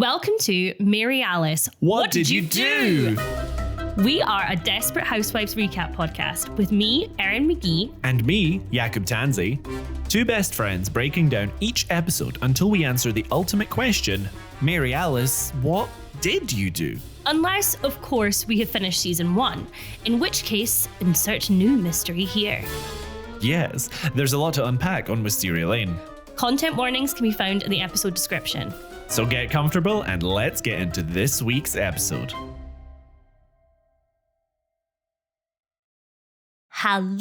Welcome to Mary Alice. What did you do? We are a Desperate Housewives recap podcast with me, Erin McGee. And me, Jakub Tansey. Two best friends breaking down each episode until we answer the ultimate question, Mary Alice, what did you do? Unless, of course, we have finished season 1, in which case, insert new mystery here. Yes, there's a lot to unpack on Wisteria Lane. Content warnings can be found in the episode description. So get comfortable and let's get into this week's episode. Hello!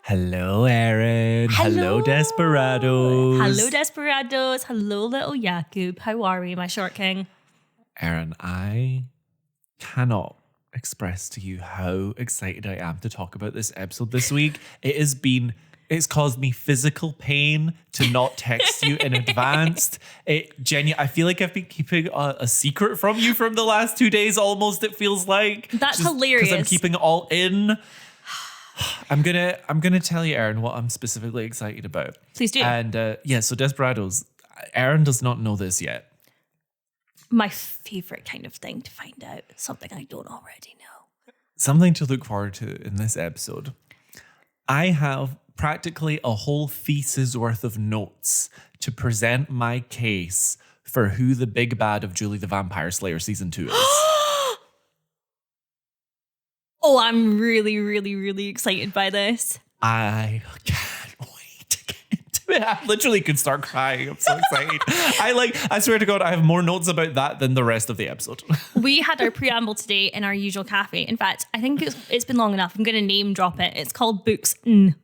Hello, Erin. Hello, Desperados. Hello, Desperados. Hello, little Jakub. How are we, my short king? Erin, I cannot express to you how excited I am to talk about this episode this week. It's caused me physical pain to not text you in advance. I feel like I've been keeping a secret from you from the last 2 days almost, it feels like. That's hilarious. Because I'm keeping it all in. I'm gonna tell you, Erin, what I'm specifically excited about. Please do. And so Desperados, Erin does not know this yet. My favorite kind of thing to find out. Something I don't already know. Something to look forward to in this episode. I have practically a whole thesis worth of notes to present my case for who the big bad of Julie the Vampire Slayer season 2 is. Oh, I'm really, really, really excited by this. I can't wait to get into it. I literally could start crying. I'm so excited. I swear to God, I have more notes about that than the rest of the episode. We had our preamble today in our usual cafe. In fact, I think it's been long enough. I'm going to name drop it. It's called Books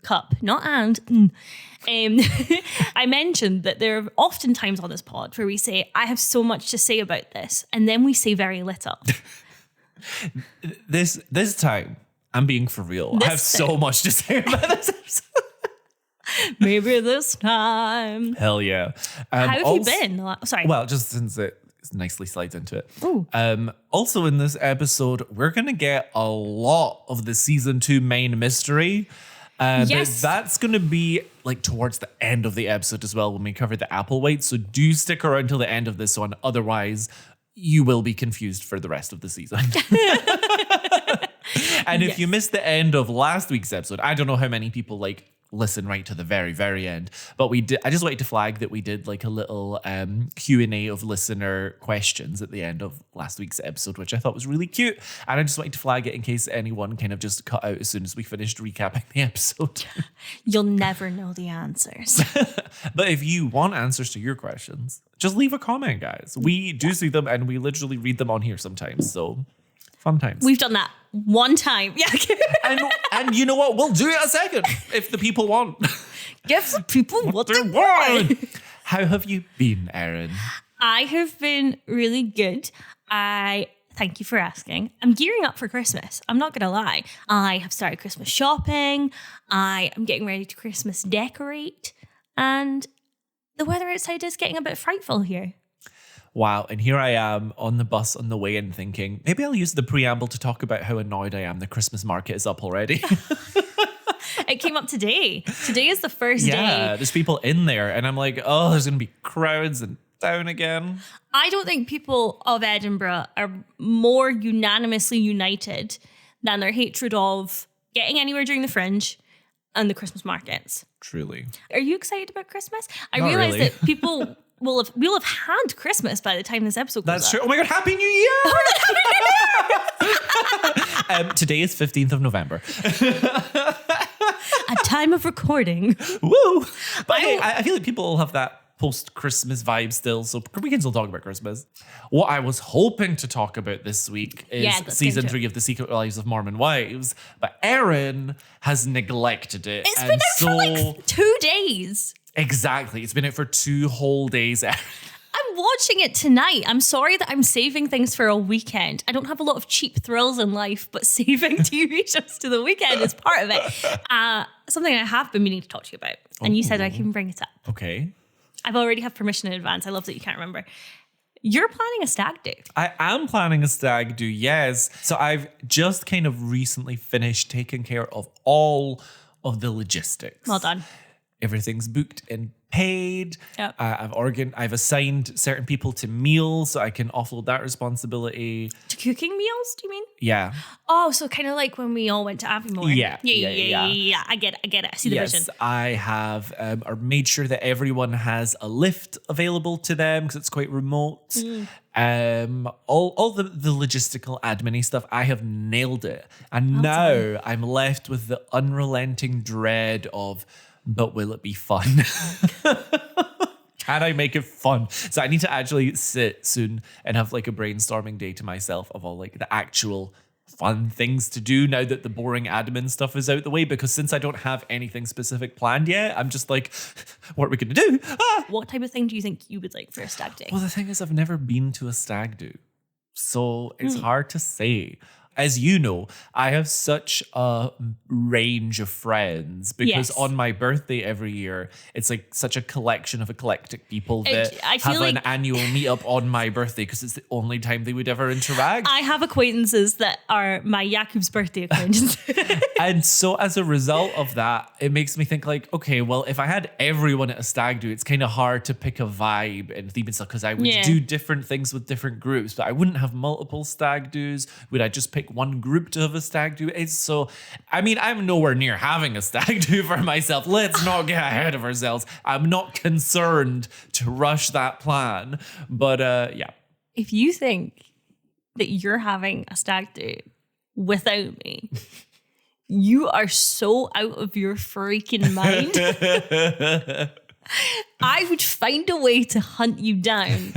Cup, not and. I mentioned that there are often times on this pod where we say, I have so much to say about this. And then we say very little. This time, I'm being for real. I have so much to say about this episode. Maybe this time. Hell yeah. How have you been? Sorry. Well, just since it nicely slides into it. Ooh. Also in this episode, we're going to get a lot of the season 2 main mystery. Yes. But that's going to be like towards the end of the episode as well when we cover the Applewhite. So do stick around till the end of this one. Otherwise, you will be confused for the rest of the season. And if you missed the end of last week's episode, I don't know how many people listen right to the very, very end. But I just wanted to flag that we did like a little Q&A of listener questions at the end of last week's episode, which I thought was really cute. And I just wanted to flag it in case anyone kind of just cut out as soon as we finished recapping the episode. You'll never know the answers. But if you want answers to your questions, just leave a comment, guys. We do see them and we literally read them on here sometimes. So fun times. We've done that one time. Yeah. and you know what? We'll do it a second if the people want. Give the people what they want. How have you been, Erin? I have been really good. Thank you for asking. I'm gearing up for Christmas. I'm not going to lie. I have started Christmas shopping. I am getting ready to Christmas decorate. And the weather outside is getting a bit frightful here. Wow. And here I am on the bus on the way in thinking, maybe I'll use the preamble to talk about how annoyed I am the Christmas market is up already. It came up today. Today is the first day. Yeah, there's people in there. And I'm like, oh, there's going to be crowds and down again. I don't think people of Edinburgh are more unanimously united than their hatred of getting anywhere during the Fringe and the Christmas markets. Truly. Are you excited about Christmas? I Not realize really. that people we'll have had Christmas by the time this episode goes That's up. true. Oh my God, Happy New Year! Today is 15th of November. At time of recording. Woo! But hey, I feel like people will have that post-Christmas vibe still, so we can still talk about Christmas. What I was hoping to talk about this week is season 3 of The Secret Lives of Mormon Wives, but Erin has neglected it. It's been out for like 2 days. Exactly. It's been out for 2 whole days, Erin. I'm watching it tonight. I'm sorry that I'm saving things for a weekend. I don't have a lot of cheap thrills in life, but saving TV shows to the weekend is part of it. Something I have been meaning to talk to you about. And you said I can bring it up. Okay. I've already have permission in advance. I love that you can't remember. You're planning a stag do. I am planning a stag do, yes. So I've just kind of recently finished taking care of all of the logistics. Well done. Everything's booked in paid. Yep. I've assigned certain people to meals so I can offload that responsibility. To cooking meals, do you mean? Yeah. Oh, so kind of like when we all went to Aviemore. Yeah. Yeah. I get it. I see the vision. Yes, I have made sure that everyone has a lift available to them because it's quite remote. All the logistical admin stuff, I have nailed it. And now I'm left with the unrelenting dread of, but will it be fun? Can I make it fun? So I need to actually sit soon and have like a brainstorming day to myself of all like the actual fun things to do now that the boring admin stuff is out the way, because since I don't have anything specific planned yet, I'm just like, what are we going to do? What type of thing do you think you would like for a stag day? Well, the thing is, I've never been to a stag do, so it's hard to say. As you know, I have such a range of friends because on my birthday every year, it's like such a collection of eclectic people that have an annual meetup on my birthday because it's the only time they would ever interact. I have acquaintances that are my Jakub's birthday acquaintances. And so as a result of that, it makes me think like, okay, well, if I had everyone at a stag do, it's kind of hard to pick a vibe and theme and stuff because I would do different things with different groups, but I wouldn't have multiple stag do's. Would I just pick one group to have a stag do? It's so, I mean, I'm nowhere near having a stag do for myself. Let's not get ahead of ourselves. I'm not concerned to rush that plan, but yeah. If you think that you're having a stag do without me, you are so out of your freaking mind. I would find a way to hunt you down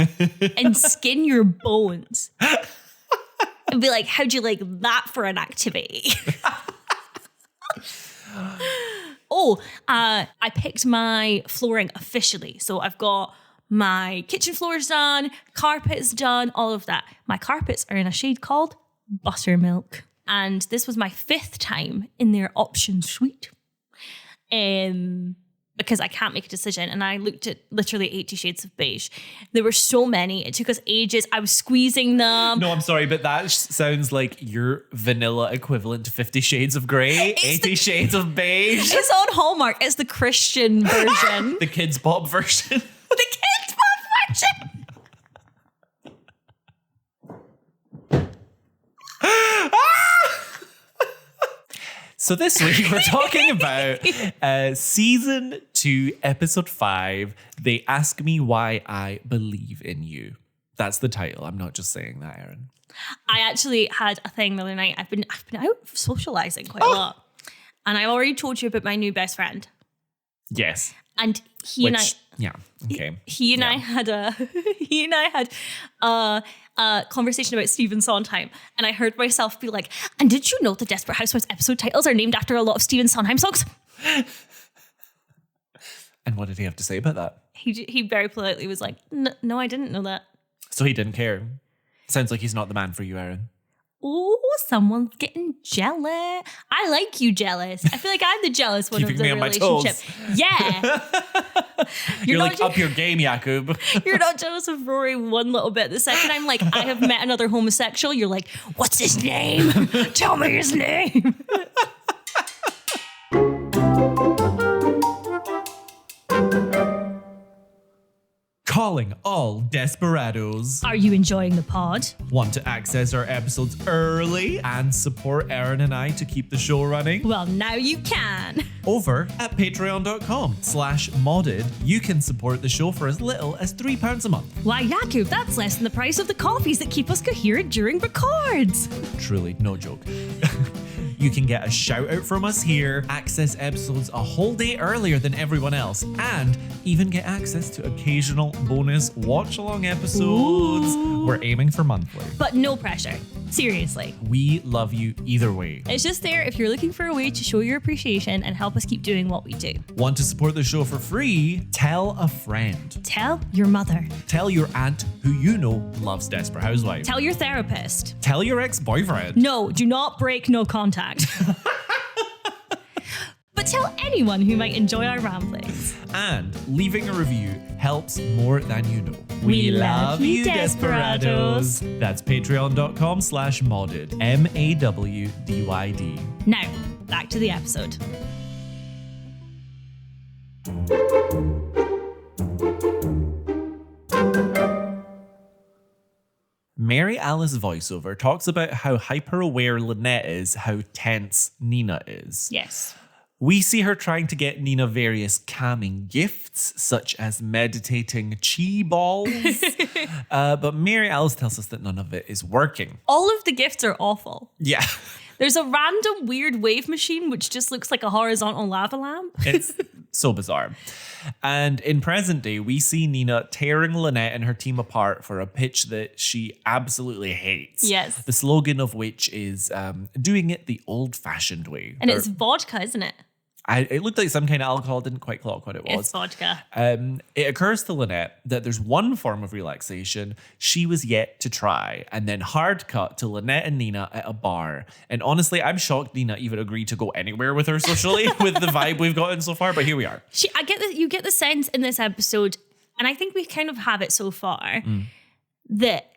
and skin your bones and be like, how'd you like that for an activity? I picked my flooring officially. So I've got my kitchen floors done, carpets done, all of that. My carpets are in a shade called Buttermilk. And this was my 5th time in their option suite. Because I can't make a decision. And I looked at literally 80 shades of beige. There were so many. It took us ages. I was squeezing them. No, I'm sorry, but that sounds like your vanilla equivalent to 50 Shades of Grey, 80 Shades of Beige. It's on Hallmark. It's the Christian version. The Kids Pop version. The Kids Pop version. So this week we're talking about season 2, episode 5. They ask me why I believe in you. That's the title. I'm not just saying that, Erin. I actually had a thing the other night. I've been out socializing quite a lot, and I already told you about my new best friend. Yes. And he and I had a conversation about Stephen Sondheim, and I heard myself be like, and did you know the Desperate Housewives episode titles are named after a lot of Stephen Sondheim songs? And what did he have to say about that? He very politely was like, no, I didn't know that. So he didn't care. Sounds like he's not the man for you, Erin. Oh, someone's getting jealous. I like you jealous. I feel like I'm the jealous one Keeping of the me on relationship. My toes. Yeah. You're like, up your game, Jakub. You're not jealous of Rory one little bit. The second I'm like, I have met another homosexual, you're like, what's his name? Tell me his name. Calling all desperados. Are you enjoying the pod? Want to access our episodes early and support Erin and I to keep the show running? Well, now you can. Over at patreon.com/modded, you can support the show for as little as £3 a month. Why, Jakub, that's less than the price of the coffees that keep us coherent during records. Truly, no joke. You can get a shout out from us here, access episodes a whole day earlier than everyone else, and even get access to occasional bonus watch along episodes. Ooh. We're aiming for monthly. But no pressure. Seriously. We love you either way. It's just there if you're looking for a way to show your appreciation and help us keep doing what we do. Want to support the show for free? Tell a friend. Tell your mother. Tell your aunt who you know loves Desperate Housewives. Tell your therapist. Tell your ex-boyfriend. No, do not break no contact. But tell anyone who might enjoy our ramblings. And leaving a review helps more than you know. We love you, desperados. That's patreon.com/modded. MAWDYD. Now, back to the episode. Mary Alice voiceover talks about how hyper-aware Lynette is, how tense Nina is. Yes. We see her trying to get Nina various calming gifts, such as meditating chi balls. But Mary Alice tells us that none of it is working. All of the gifts are awful. Yeah. There's a random weird wave machine which just looks like a horizontal lava lamp. It's so bizarre. And in present day, we see Nina tearing Lynette and her team apart for a pitch that she absolutely hates. Yes. The slogan of which is doing it the old-fashioned way. And it's vodka, isn't it? It looked like some kind of alcohol. Didn't quite clock what it was. It's vodka. It occurs to Lynette that there's one form of relaxation she was yet to try, and then hard cut to Lynette and Nina at a bar. And honestly, I'm shocked Nina even agreed to go anywhere with her socially with the vibe we've gotten so far. But here we are. You get the sense in this episode, and I think we kind of have it so far, that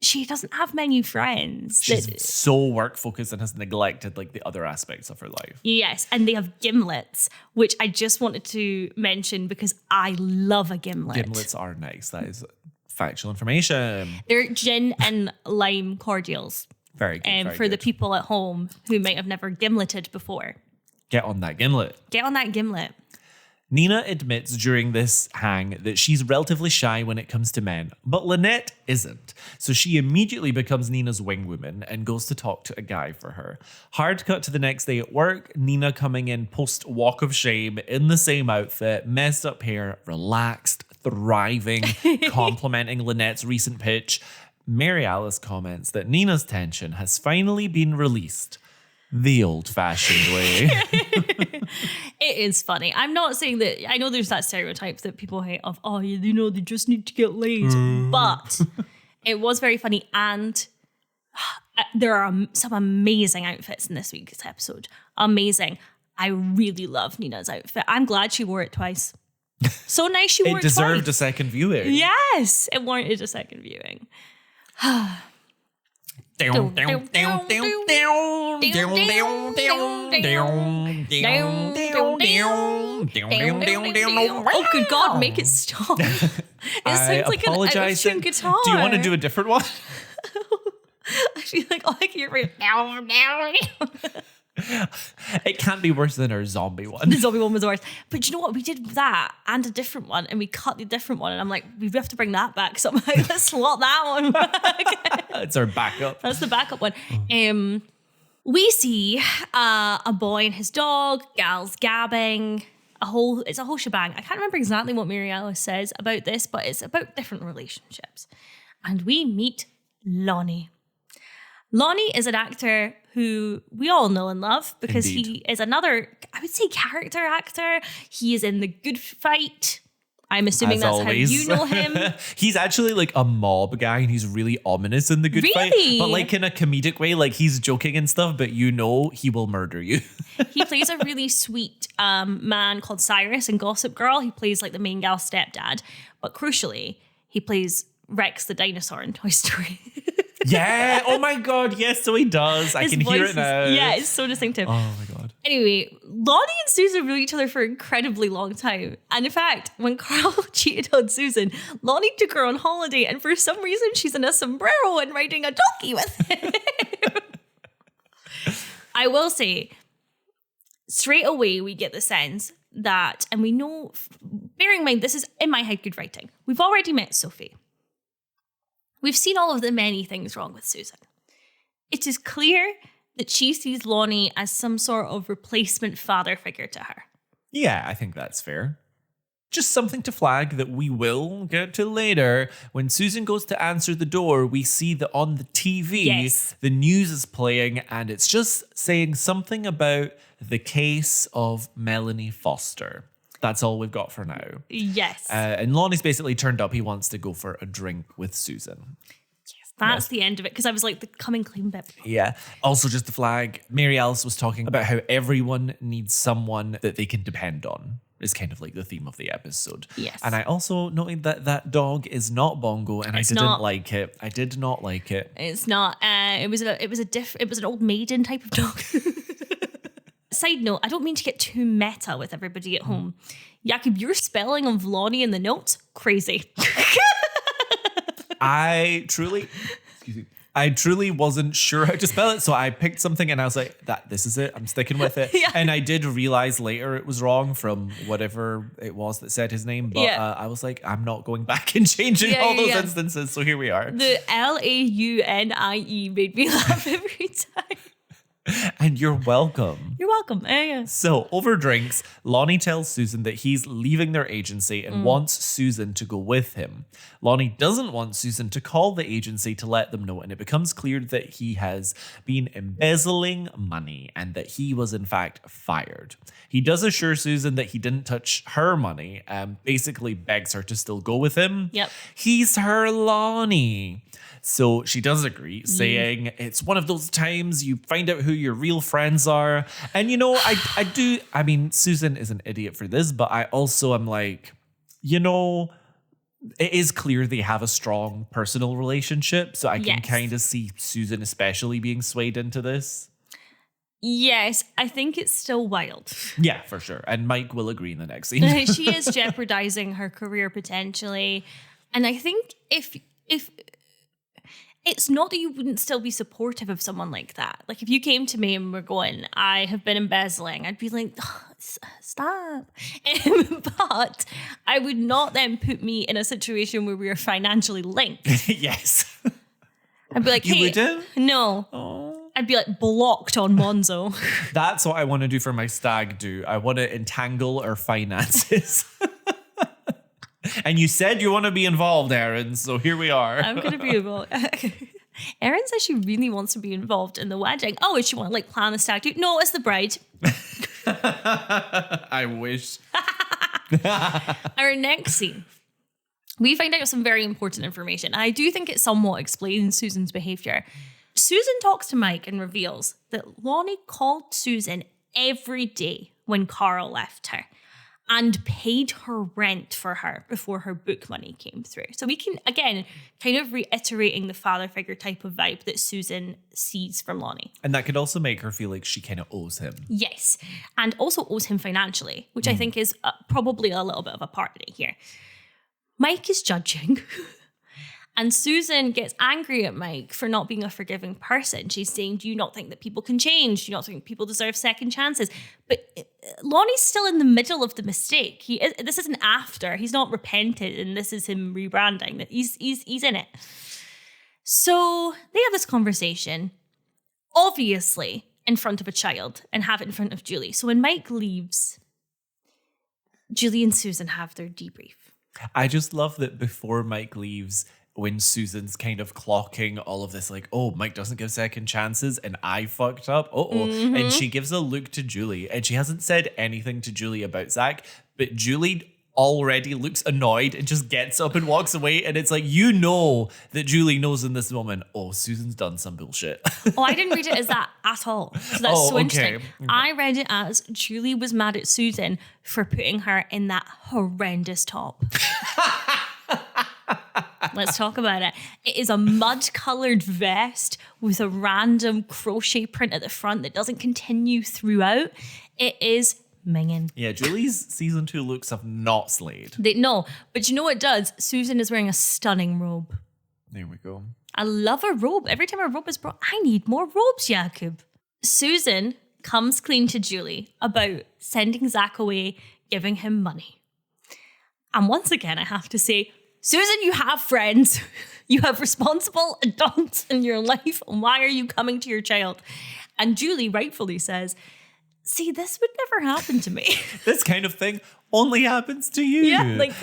she doesn't have many friends. She's so work focused and has neglected like the other aspects of her life. Yes, and they have gimlets, which I just wanted to mention because I love a gimlet. Gimlets are nice. That is factual information. They're gin and lime cordials. Very good. Very for the good. people at home who might have never gimleted before. Get on that gimlet. Get on that gimlet. Nina admits during this hang that she's relatively shy when it comes to men, but Lynette isn't. So she immediately becomes Nina's wingwoman and goes to talk to a guy for her. Hard cut to the next day at work, Nina coming in post walk of shame in the same outfit, messed up hair, relaxed, thriving, complimenting Lynette's recent pitch. Mary Alice comments that Nina's tension has finally been released the old-fashioned way. It is funny. I'm not saying that. I know there's that stereotype that people hate of, oh, you know, they just need to get laid. But it was very funny. And there are some amazing outfits in this week's episode. Amazing. I really love Nina's outfit. I'm glad she wore it twice. So nice she wore it twice. It deserved a second viewing. Yes, it warranted a second viewing. Oh, good God, make it stop. It sounds like an Austrian guitar. Do you want to do a different one? I feel like all I can hear is it can't be worse than our zombie one. the zombie one was worse. But you know what? We did that and a different one, and we cut the different one. And I'm like, we have to bring that back somehow. Let's slot that one back. That's our backup. That's the backup one. We see a boy and his dog, gals gabbing, it's a whole shebang. I can't remember exactly what Mary Alice says about this, but it's about different relationships. And we meet Lonnie. Lonnie is an actor who we all know and love because Indeed. he is another, I would say, character actor. He is in The Good Fight. I'm assuming As that's always. how you know him. He's actually like a mob guy and he's really ominous in The Good Fight. Really? But like in a comedic way, like he's joking and stuff, but you know he will murder you. He plays a really sweet man called Cyrus in Gossip Girl. He plays like the main gal's stepdad. But crucially, he plays Rex the dinosaur in Toy Story. Yeah. Oh my God. Yes. So he does. I His can hear voice it now. Yeah, it's so distinctive. Oh my God. Anyway, Lonnie and Susan knew each other for an incredibly long time. And in fact, when Carl cheated on Susan, Lonnie took her on holiday, and for some reason she's in a sombrero and riding a donkey with him. I will say, straight away we get the sense that, and we know, bearing in mind this is in my head good writing, we've already met Sophie. We've seen all of the many things wrong with Susan. It is clear that she sees Lonnie as some sort of replacement father figure to her. Yeah, I think that's fair. Just something to flag that we will get to later. When Susan goes to answer the door, we see that on the TV, Yes. the news is playing and it's just saying something about the case of Melanie Foster. That's all we've got for now. Yes. And Lonnie's basically turned up. He wants to go for a drink with Susan. That's the end of it, because I was like, the coming clean bit. Yeah. Also, just to flag, Mary Alice was talking about how everyone needs someone that they can depend on. Is kind of like the theme of the episode. Yes. And I also noted that that dog is not Bongo, and It's I didn't not. like it. I did not like it. It's not. It was an old maiden type of dog. Side note, I don't mean to get too meta with everybody at home. Jakub, your spelling of Lonnie in the notes, crazy. I truly, excuse me. I truly wasn't sure how to spell it, so I picked something and I was like, this is it. I'm sticking with it. Yeah. And I did realize later it was wrong from whatever it was that said his name, but I was like, I'm not going back and changing all those instances, so here we are. The Launie made me laugh every time. And you're welcome. You're welcome. So, over drinks, Lonnie tells Susan that he's leaving their agency and wants Susan to go with him. Lonnie doesn't want Susan to call the agency to let them know, and it becomes clear that he has been embezzling money and that he was in fact fired. He does assure Susan that he didn't touch her money, basically begs her to still go with him. Yep. He's her Lonnie. So she does agree, saying it's one of those times you find out who your real friends are. And, you know, I mean, Susan is an idiot for this, but I also am like, you know, it is clear they have a strong personal relationship. So I can kind of see Susan especially being swayed into this. Yes, I think it's still wild. Yeah, for sure. And Mike will agree in the next scene. She is jeopardizing her career potentially. And I think if it's not that you wouldn't still be supportive of someone like that. Like if you came to me and were going, I have been embezzling, I'd be like, oh, stop. But I would not then put me in a situation where we are financially linked. Yes. I'd be like, hey, you wouldn't? No. Oh. I'd be like blocked on Monzo. That's what I want to do for my stag do. I want to entangle our finances. And you said you want to be involved, Erin, so here we are. I'm going to be involved. Erin says she really wants to be involved in the wedding. Oh, and she want to like plan the stag do? No, it's the bride. I wish. Our next scene, we find out some very important information. And I do think it somewhat explains Susan's behavior. Susan talks to Mike and reveals that Lonnie called Susan every day when Carl left her and paid her rent for her before her book money came through. So we can, again, kind of reiterating the father figure type of vibe that Susan sees from Lonnie. And that could also make her feel like she kind of owes him. Yes. And also owes him financially, which I think is probably a little bit of a party here. Mike is judging. And Susan gets angry at Mike for not being a forgiving person. She's saying, do you not think that people can change? Do you not think people deserve second chances? But Lonnie's still in the middle of the mistake. This isn't after. He's not repented, and this is him rebranding. He's in it. So they have this conversation, obviously in front of a child, and have it in front of Julie. So when Mike leaves, Julie and Susan have their debrief. I just love that before Mike leaves, when Susan's kind of clocking all of this, like, oh, Mike doesn't give second chances and I fucked up. And she gives a look to Julie and she hasn't said anything to Julie about Zach, but Julie already looks annoyed and just gets up and walks away. And it's like, you know that Julie knows in this moment, oh, Susan's done some bullshit. Oh, I didn't read it as that at all. So that's so interesting. Okay. I read it as Julie was mad at Susan for putting her in that horrendous top. Let's talk about it. It is a mud-coloured vest with a random crochet print at the front that doesn't continue throughout. It is minging. Yeah, Julie's season 2 looks have not slayed. No, but you know what it does? Susan is wearing a stunning robe. There we go. I love a robe. Every time a robe is brought, I need more robes, Jakub. Susan comes clean to Julie about sending Zach away, giving him money. And once again, I have to say, Susan, you have friends. You have responsible adults in your life. Why are you coming to your child? And Julie rightfully says, see, this would never happen to me. This kind of thing only happens to you. Yeah, like...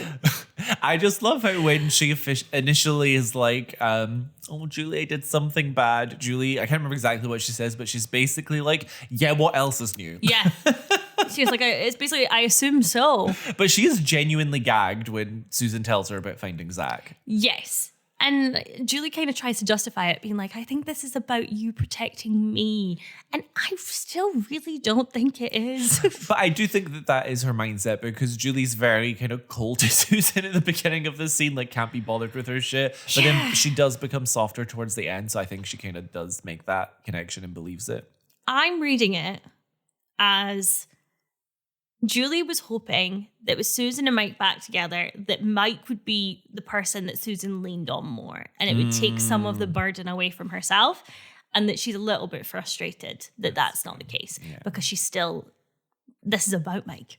I just love how when she initially is like, oh, Julie, I did something bad. Julie, I can't remember exactly what she says, but she's basically like, yeah, what else is new? Yeah. She's like, it's basically, I assume so. But she is genuinely gagged when Susan tells her about finding Zach. Yes. And Julie kind of tries to justify it, being like, I think this is about you protecting me. And I still really don't think it is. But I do think that that is her mindset because Julie's very kind of cold to Susan at the beginning of this scene, like can't be bothered with her shit. But then she does become softer towards the end. So I think she kind of does make that connection and believes it. I'm reading it as Julie was hoping that with Susan and Mike back together, that Mike would be the person that Susan leaned on more, and it would take some of the burden away from herself, and that she's a little bit frustrated that that's not the case because she's still, this is about Mike.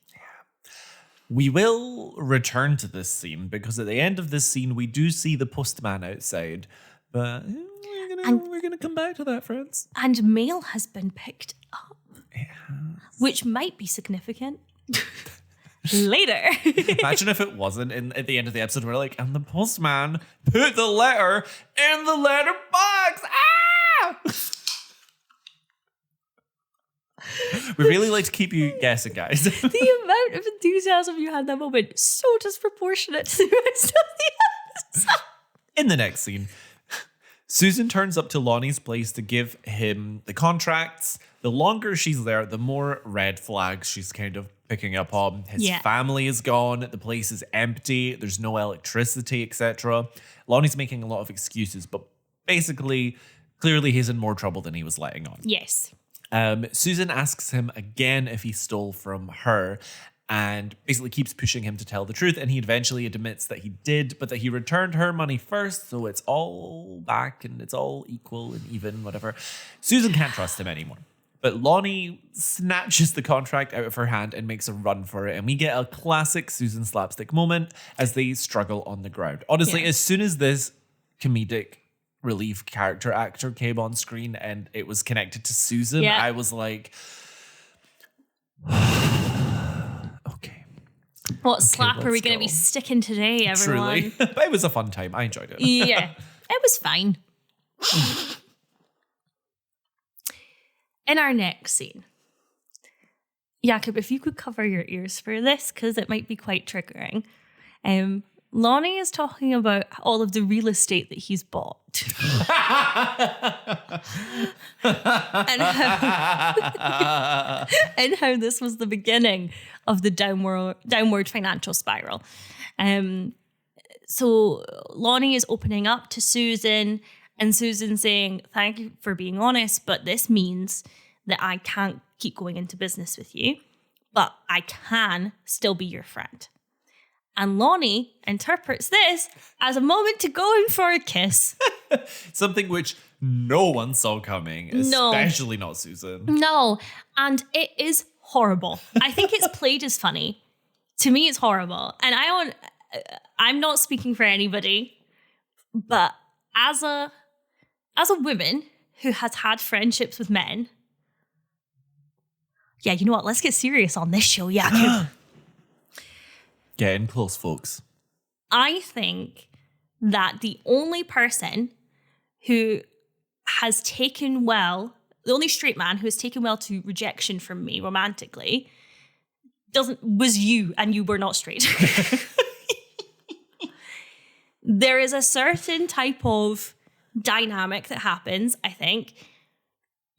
We will return to this scene because at the end of this scene, we do see the postman outside, but we're gonna come back to that, friends. And mail has been picked up, which might be significant. Later. Imagine if it wasn't at the end of the episode. We're like, and the postman put the letter in the letter box. Ah! We really like to keep you guessing, guys. The amount of enthusiasm you had that moment, so disproportionate to the rest of the episode. In the next scene, Susan turns up to Lonnie's place to give him the contracts. The longer she's there, the more red flags she's kind of picking up on. His family is gone. The place is empty. There's no electricity, etc. Lonnie's making a lot of excuses, but basically, clearly he's in more trouble than he was letting on. Yes. Susan asks him again if he stole from her and basically keeps pushing him to tell the truth. And he eventually admits that he did, but that he returned her money first. So it's all back and it's all equal and even, whatever. Susan can't trust him anymore. But Lonnie snatches the contract out of her hand and makes a run for it. And we get a classic Susan slapstick moment as they struggle on the ground. Honestly, as soon as this comedic relief character actor came on screen and it was connected to Susan, I was like, okay. What slap are we going to be sticking today, everyone? Truly. But it was a fun time. I enjoyed it. Yeah, it was fine. In our next scene, Jakub, if you could cover your ears for this, because it might be quite triggering. Lonnie is talking about all of the real estate that he's bought. and how this was the beginning of the downward financial spiral. So Lonnie is opening up to Susan, and Susan saying, thank you for being honest, but this means that I can't keep going into business with you, but I can still be your friend. And Lonnie interprets this as a moment to go in for a kiss. Something which no one saw coming, especially not Susan. No, and it is horrible. I think it's played as funny. To me, it's horrible. And I'm not speaking for anybody, but as a woman who has had friendships with men, yeah, you know what? Let's get serious on this show, Jakub. Get in close, folks. I think that the only person who has taken well, the only straight man who has taken well to rejection from me romantically was you, and you were not straight. There is a certain type of dynamic that happens, I think,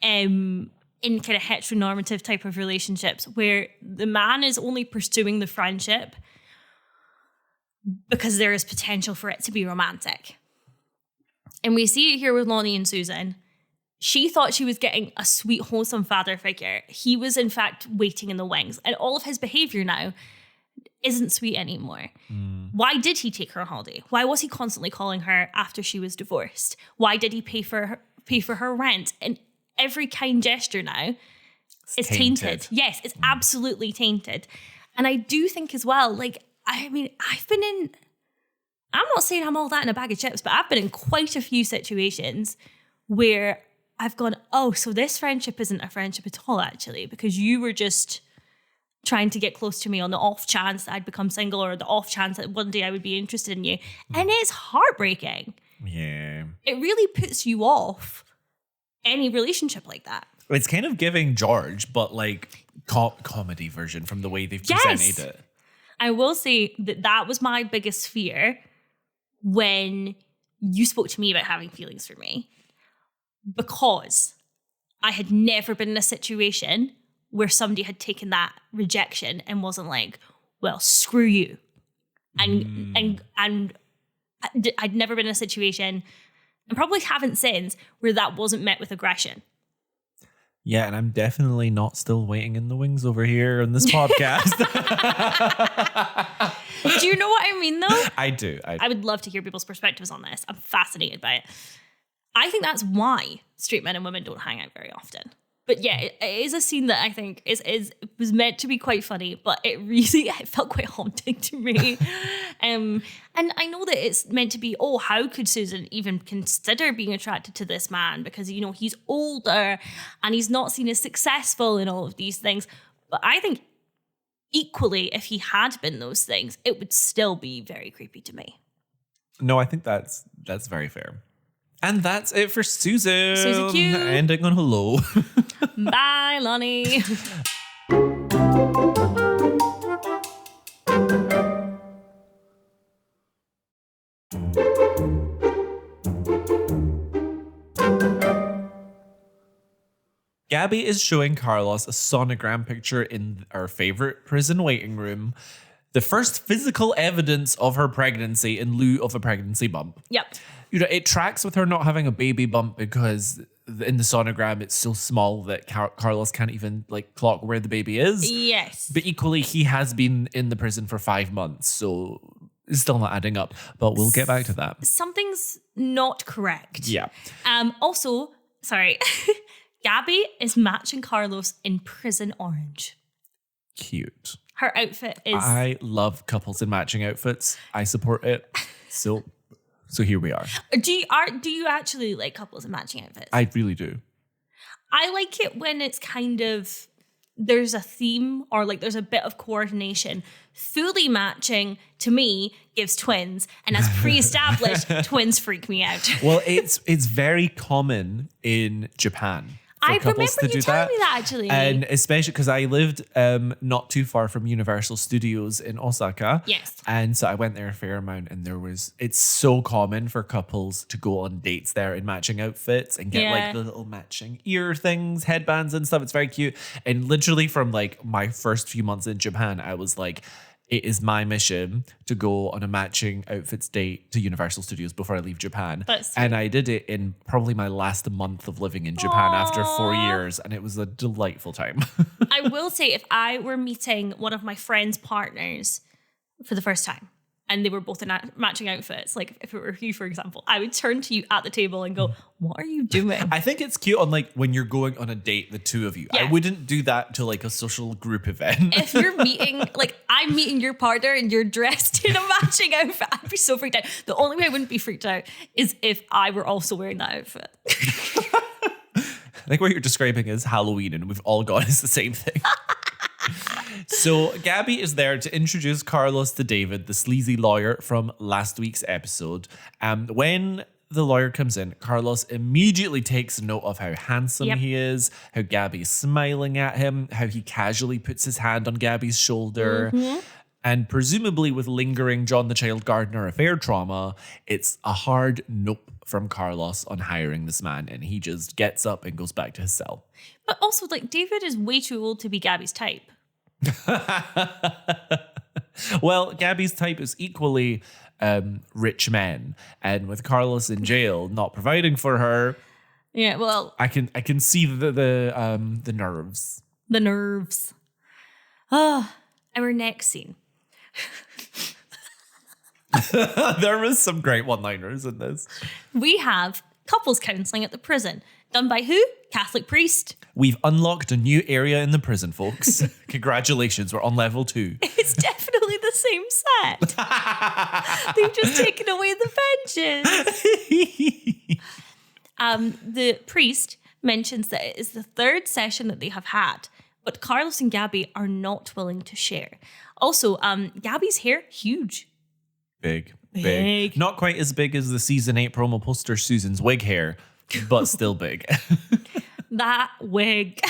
in kind of heteronormative type of relationships where the man is only pursuing the friendship because there is potential for it to be romantic. And we see it here with Lonnie and Susan. She thought she was getting a sweet, wholesome father figure. He was, in fact, waiting in the wings. And all of his behavior now isn't sweet anymore. Why did he take her on holiday? Why was he constantly calling her after she was divorced? Why did he pay for her rent? And every kind gesture now is tainted. Yes, it's absolutely tainted. And I do think as well, like, I mean, I'm not saying I'm all that in a bag of chips, but I've been in quite a few situations where I've gone, oh, so this friendship isn't a friendship at all, actually, because you were just trying to get close to me on the off chance that I'd become single or the off chance that one day I would be interested in you. And it's heartbreaking. Yeah. It really puts you off any relationship like that. It's kind of giving George, but like comedy version from the way they've presented it. I will say that was my biggest fear when you spoke to me about having feelings for me, because I had never been in a situation where somebody had taken that rejection and wasn't like, well, screw you. And I'd never been in a situation, and probably haven't since, where that wasn't met with aggression. Yeah, and I'm definitely not still waiting in the wings over here on this podcast. Do you know what I mean, though? I do. I would love to hear people's perspectives on this. I'm fascinated by it. I think that's why straight men and women don't hang out very often. But yeah, it is a scene that I think was meant to be quite funny, but it felt quite haunting to me. And I know that it's meant to be, how could Susan even consider being attracted to this man? Because, you know, he's older and he's not seen as successful in all of these things. But I think equally, if he had been those things, it would still be very creepy to me. No, I think that's very fair. And that's it for Susan. Susie Q. Ending on hello. Bye, Lonnie. Gabby is showing Carlos a sonogram picture in our favorite prison waiting room. The first physical evidence of her pregnancy in lieu of a pregnancy bump. Yep. You know, it tracks with her not having a baby bump because in the sonogram it's so small that Carlos can't even like clock where the baby is. Yes. But equally, he has been in the prison for 5 months, so it's still not adding up. But we'll get back to that. Something's not correct. Yeah. Also, sorry, Gabby is matching Carlos in prison orange. Cute. Her outfit is... I love couples in matching outfits. I support it. So here we are. Do you actually like couples in matching outfits? I really do. I like it when it's kind of... There's a theme or like there's a bit of coordination. Fully matching, to me, gives twins. And as pre-established, twins freak me out. Well, it's very common in Japan. I remember you telling me that, actually. And especially because I lived not too far from Universal Studios in Osaka. Yes. And so I went there a fair amount, and it's so common for couples to go on dates there in matching outfits and get like the little matching ear things, headbands and stuff. It's very cute. And literally from like my first few months in Japan, I was like, it is my mission to go on a matching outfits date to Universal Studios before I leave Japan. And I did it in probably my last month of living in Japan after 4 years. And it was a delightful time. I will say, if I were meeting one of my friend's partners for the first time, and they were both in matching outfits, like if it were you, for example, I would turn to you at the table and go, what are you doing? I think it's cute on like when you're going on a date, the two of you. Yeah. I wouldn't do that to like a social group event. If you're meeting, like I'm meeting your partner and you're dressed in a matching outfit, I'd be so freaked out. The only way I wouldn't be freaked out is if I were also wearing that outfit. I think what you're describing is Halloween, and we've all gone as the same thing. So Gabby is there to introduce Carlos to David, the sleazy lawyer from last week's episode. When the lawyer comes in, Carlos immediately takes note of how handsome he is, how Gabby's smiling at him, how he casually puts his hand on Gabby's shoulder. Mm-hmm. And presumably with lingering John the Child Gardener affair trauma, it's a hard nope from Carlos on hiring this man. And he just gets up and goes back to his cell. But also, like, David is way too old to be Gabby's type. Well, Gabby's type is equally rich men. And with Carlos in jail not providing for her, yeah, well, I can see the nerves. The nerves. Our next scene. There was some great one-liners in this. We have couples counselling at the prison. Done by who? Catholic priest. We've unlocked a new area in the prison, folks. Congratulations, we're on level 2. It's definitely the same set. They've just taken away the benches. The priest mentions that it is the third session that they have had, but Carlos and Gabby are not willing to share. Also, Gabby's hair, huge. Big. Not quite as big as the season 8 promo poster Susan's wig hair, but still big. That wig.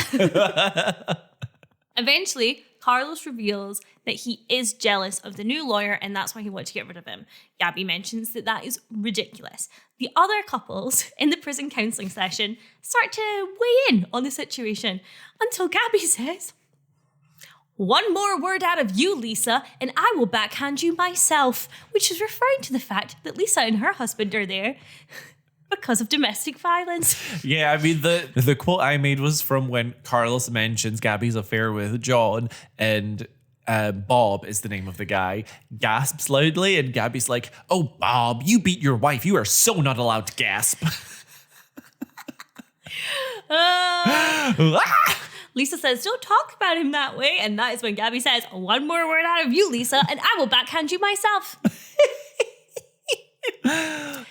Eventually, Carlos reveals that he is jealous of the new lawyer and that's why he wants to get rid of him. Gabby mentions that that is ridiculous. The other couples in the prison counselling session start to weigh in on the situation until Gabby says, "One more word out of you, Lisa, and I will backhand you myself," which is referring to the fact that Lisa and her husband are there. Because of domestic violence. Yeah, I mean, the quote I made was from when Carlos mentions Gabby's affair with John, and Bob is the name of the guy, gasps loudly, and Gabby's like, "Oh, Bob, you beat your wife. You are so not allowed to gasp." Lisa says, don't talk about him that way. And that is when Gabby says, one more word out of you, Lisa, and I will backhand you myself.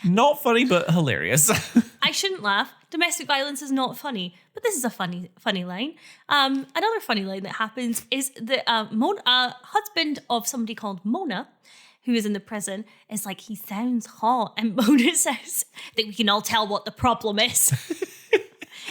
Not funny, but hilarious. I shouldn't laugh. Domestic violence is not funny, but this is a funny line. Another funny line that happens is the husband of somebody called Mona, who is in the prison, is like, he sounds hot. And Mona says that we can all tell what the problem is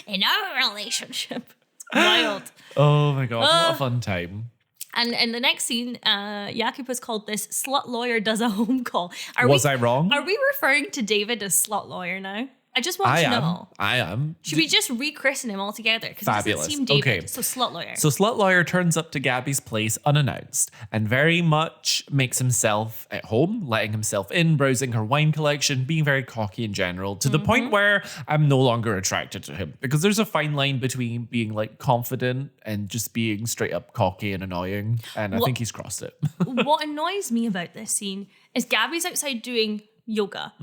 in our relationship. Wild. Oh my God, what a fun time. And in the next scene, Jakub has called this Slut Lawyer Does a Home Call. Was I wrong? Are we referring to David as Slut Lawyer now? I just want to know. I am. Should we just rechristen him altogether? Because it doesn't seem David. Okay. So Slut Lawyer. So Slut Lawyer turns up to Gabby's place unannounced and very much makes himself at home, letting himself in, browsing her wine collection, being very cocky in general, to the point where I'm no longer attracted to him. Because there's a fine line between being like confident and just being straight up cocky and annoying. And I think he's crossed it. What annoys me about this scene is Gabby's outside doing yoga.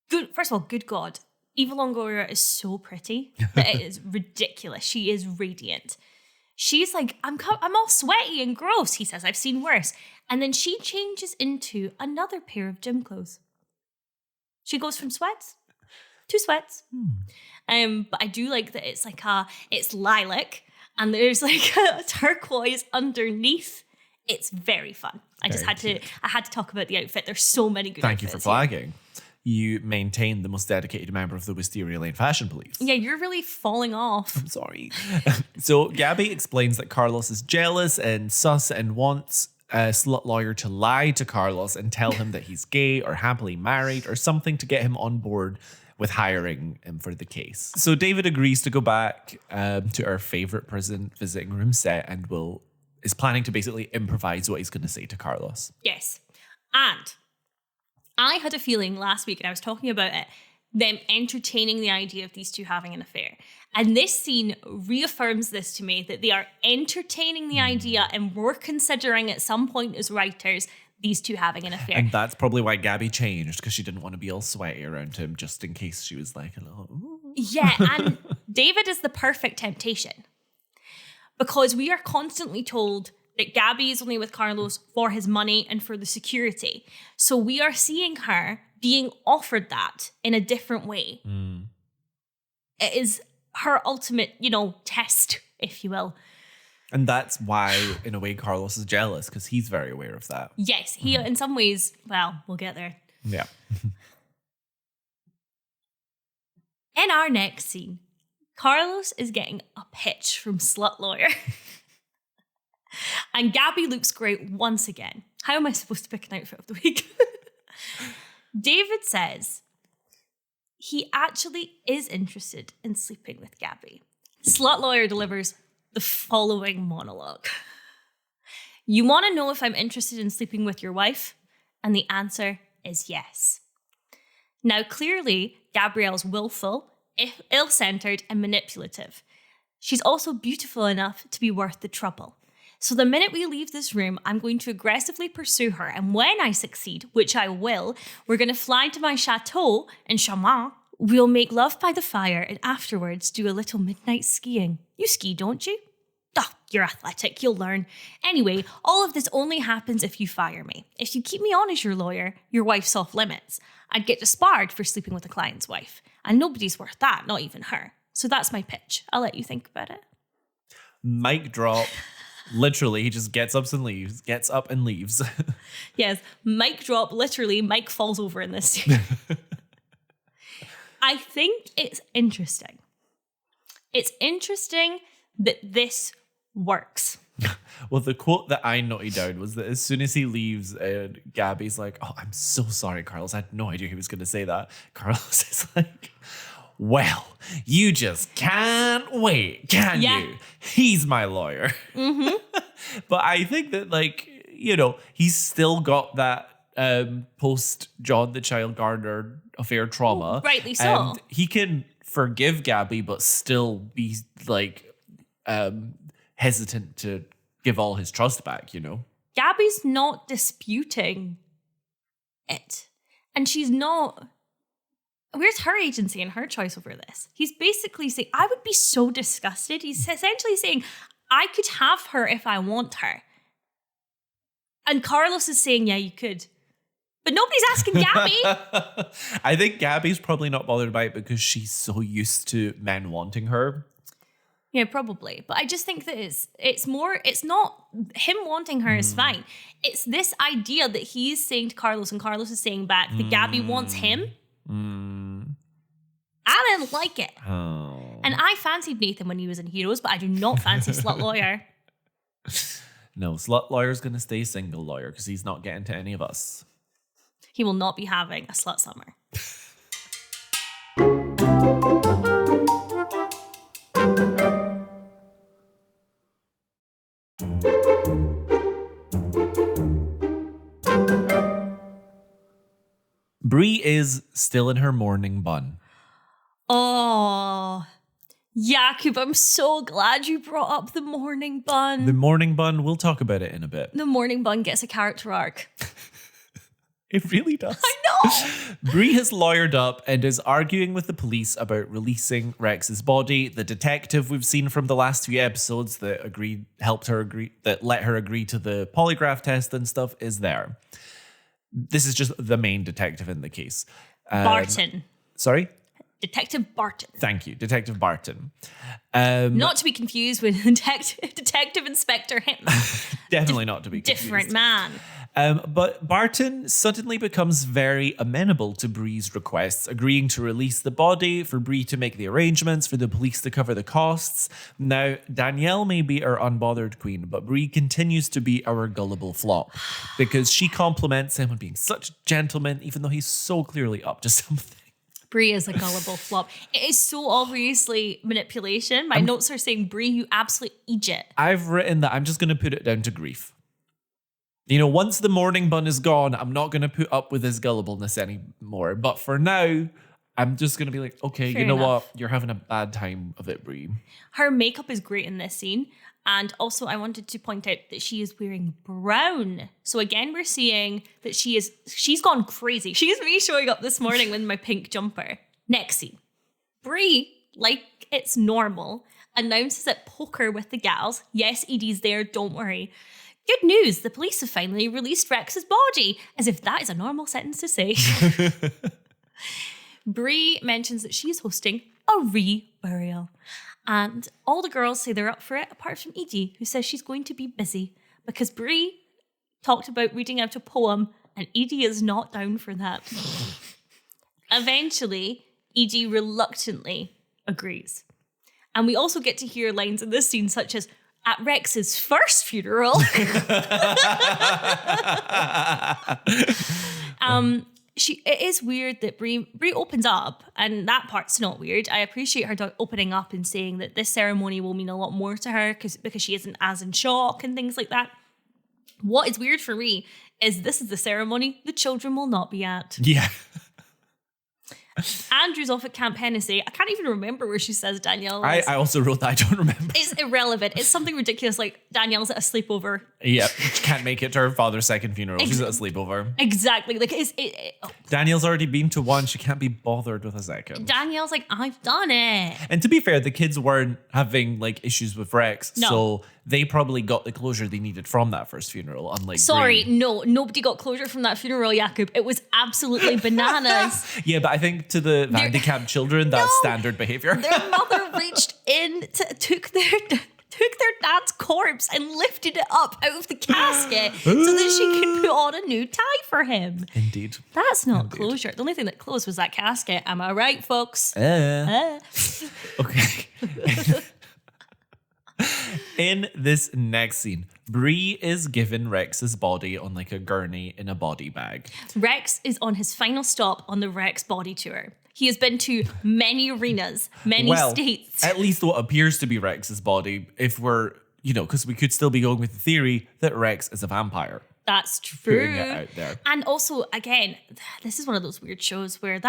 Good. First of all, good God, Eva Longoria is so pretty that it is ridiculous. She is radiant. She's like, I'm all sweaty and gross. He says, I've seen worse. And then she changes into another pair of gym clothes. She goes from sweats to sweats. But I do like that it's like it's lilac and there's like a turquoise underneath. It's very fun. I had to talk about the outfit. There's so many good Thank outfits you for flagging. You maintain the most dedicated member of the Wisteria Lane Fashion Police. Yeah, you're really falling off. I'm sorry. So Gabby explains that Carlos is jealous and sus and wants a Slut Lawyer to lie to Carlos and tell him that he's gay or happily married or something to get him on board with hiring him for the case. So David agrees to go back to our favorite prison visiting room set and is planning to basically improvise what he's going to say to Carlos. Yes. And I had a feeling last week, and I was talking about it, them entertaining the idea of these two having an affair. And this scene reaffirms this to me, that they are entertaining the idea and we're considering at some point as writers these two having an affair. And that's probably why Gabby changed, because she didn't want to be all sweaty around him just in case she was like a little... Ooh. Yeah, and David is the perfect temptation. Because we are constantly told that Gabby is only with Carlos for his money and for the security. So we are seeing her being offered that in a different way. It is her ultimate, test, if you will. And that's why, in a way, Carlos is jealous, because he's very aware of that. Yes, he, in some ways, well, we'll get there. Yeah. In our next scene, Carlos is getting a pitch from Slut Lawyer. And Gabby looks great once again. How am I supposed to pick an outfit of the week? David says he actually is interested in sleeping with Gabby. Slut Lawyer delivers the following monologue. You want to know if I'm interested in sleeping with your wife? And the answer is yes. Now, clearly, Gabrielle's willful, ill-centered, and manipulative. She's also beautiful enough to be worth the trouble. So the minute we leave this room, I'm going to aggressively pursue her. And when I succeed, which I will, we're going to fly to my chateau in Chamonix. We'll make love by the fire and afterwards do a little midnight skiing. You ski, don't you? Oh, you're athletic. You'll learn. Anyway, all of this only happens if you fire me. If you keep me on as your lawyer, your wife's off limits. I'd get disbarred for sleeping with a client's wife. And nobody's worth that, not even her. So that's my pitch. I'll let you think about it. Mic drop. Literally, he just gets up and leaves. Yes, mic drop. Literally, Mike falls over in this scene. I think it's interesting. It's interesting that this works. Well, the quote that I noted down was that as soon as he leaves, Gabby's like, "Oh, I'm so sorry, Carlos. I had no idea he was going to say that." Carlos is like, "Well, you just can't wait, can you? He's my lawyer." But I think that, he's still got that post John the Child Gardener affair trauma. Rightly so. And he can forgive Gabby, but still be like hesitant to give all his trust back, you know? Gabby's not disputing it. And she's not... Where's her agency and her choice over this? He's basically saying, I would be so disgusted. He's essentially saying, I could have her if I want her. And Carlos is saying, yeah, you could. But nobody's asking Gabby. I think Gabby's probably not bothered by it because she's so used to men wanting her. Yeah, probably. But I just think that it's not him wanting her is fine. It's this idea that he's saying to Carlos and Carlos is saying back that Gabby wants him. I didn't like it. Oh. And I fancied Nathan when he was in Heroes, but I do not fancy Slut Lawyer. No, Slut Lawyer's going to stay single lawyer because he's not getting to any of us. He will not be having a slut summer. Bree is still in her morning bun. Oh, Jakub, I'm so glad you brought up the morning bun. The morning bun, we'll talk about it in a bit. The morning bun gets a character arc. It really does. I know. Bree has lawyered up and is arguing with the police about releasing Rex's body. The detective we've seen from the last few episodes that let her agree to the polygraph test and stuff is there. This is just the main detective in the case. Barton. Sorry? Detective Barton. Thank you, Detective Barton. Not to be confused with Detective Inspector Hitman. Definitely not to be confused. Different man. But Barton suddenly becomes very amenable to Bree's requests, agreeing to release the body, for Bree to make the arrangements, for the police to cover the costs. Now, Danielle may be our unbothered queen, but Bree continues to be our gullible flop because she compliments him on being such a gentleman, even though he's so clearly up to something. Bree is a gullible flop. It is so obviously manipulation. My notes are saying, Bree, you absolute idiot. I've written that I'm just going to put it down to grief. You know, once the morning bun is gone, I'm not going to put up with his gullibleness anymore. But for now, I'm just going to be like, okay, Fair you know enough. what? You're having a bad time of it, Bree. Her makeup is great in this scene. And also I wanted to point out that she is wearing brown. So again, we're seeing that she's gone crazy. She's me showing up this morning with my pink jumper. Next scene. Bree, like it's normal, announces at poker with the gals. Yes, Edie's there, don't worry. Good news, the police have finally released Rex's body. As if that is a normal sentence to say. Bree mentions that she's hosting a re-burial. And all the girls say they're up for it, apart from Edie, who says she's going to be busy because Bree talked about reading out a poem and Edie is not down for that. Eventually, Edie reluctantly agrees. And we also get to hear lines in this scene such as, at Rex's first funeral. It is weird that Bree opens up, and that part's not weird. I appreciate her opening up and saying that this ceremony will mean a lot more to her because she isn't as in shock and things like that. What is weird for me is this is the ceremony the children will not be at. Yeah. Andrew's off at Camp Hennessy. I can't even remember where she says Danielle is. I also wrote that. I don't remember. It's irrelevant. It's something ridiculous like Danielle's at a sleepover. Yeah, she can't make it to her father's second funeral. She's at a sleepover. Exactly. Like Danielle's already been to one. She can't be bothered with a second. Danielle's like, I've done it. And to be fair, the kids weren't having like issues with Rex, No. so they probably got the closure they needed from that first funeral. Unlike Sorry, Bree. no, nobody got closure from that funeral, Jakub. It was absolutely bananas. Yeah, but I think to the handicapped children, that's standard behavior. Their mother reached in, took their dad's corpse and lifted it up out of the casket so that she could put on a new tie for him. Indeed. That's not closure. The only thing that closed was that casket. Am I right, folks? Okay. In this next scene, Bree is given Rex's body on like a gurney in a body bag. Rex is on his final stop on the Rex body tour. He has been to many arenas, many states. At least what appears to be Rex's body, if we're, because we could still be going with the theory that Rex is a vampire. That's true. Putting it out there. And also, again, this is one of those weird shows where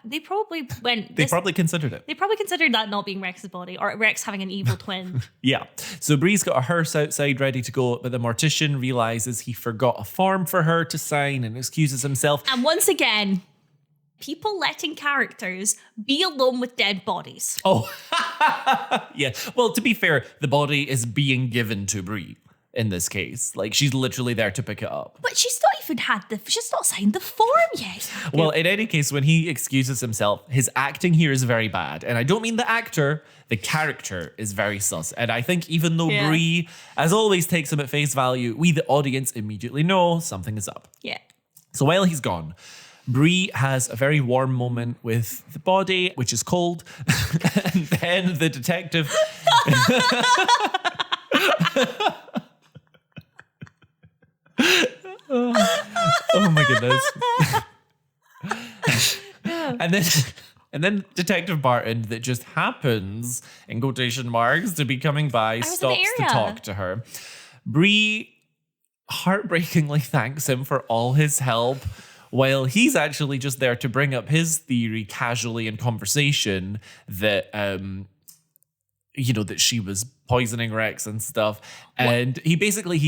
they probably went. They probably considered it. They probably considered that not being Rex's body or Rex having an evil twin. Yeah. So Bree's got a hearse outside ready to go, but the mortician realizes he forgot a form for her to sign and excuses himself. And once again, people letting characters be alone with dead bodies. Oh, yeah. Well, to be fair, the body is being given to Bree in this case. Like, she's literally there to pick it up. But she's not signed the form yet. Well, in any case, when he excuses himself, his acting here is very bad. And I don't mean the actor, the character is very sus. And I think even though Bree, as always, takes him at face value, we, the audience, immediately know something is up. Yeah. So while he's gone, Bree has a very warm moment with the body, which is cold. And then the detective... oh my goodness. and then Detective Barton, that just happens, in quotation marks, to be coming by, stops to talk to her. Bree heartbreakingly thanks him for all his help, while he's actually just there to bring up his theory casually in conversation that that she was poisoning Rex and stuff. And he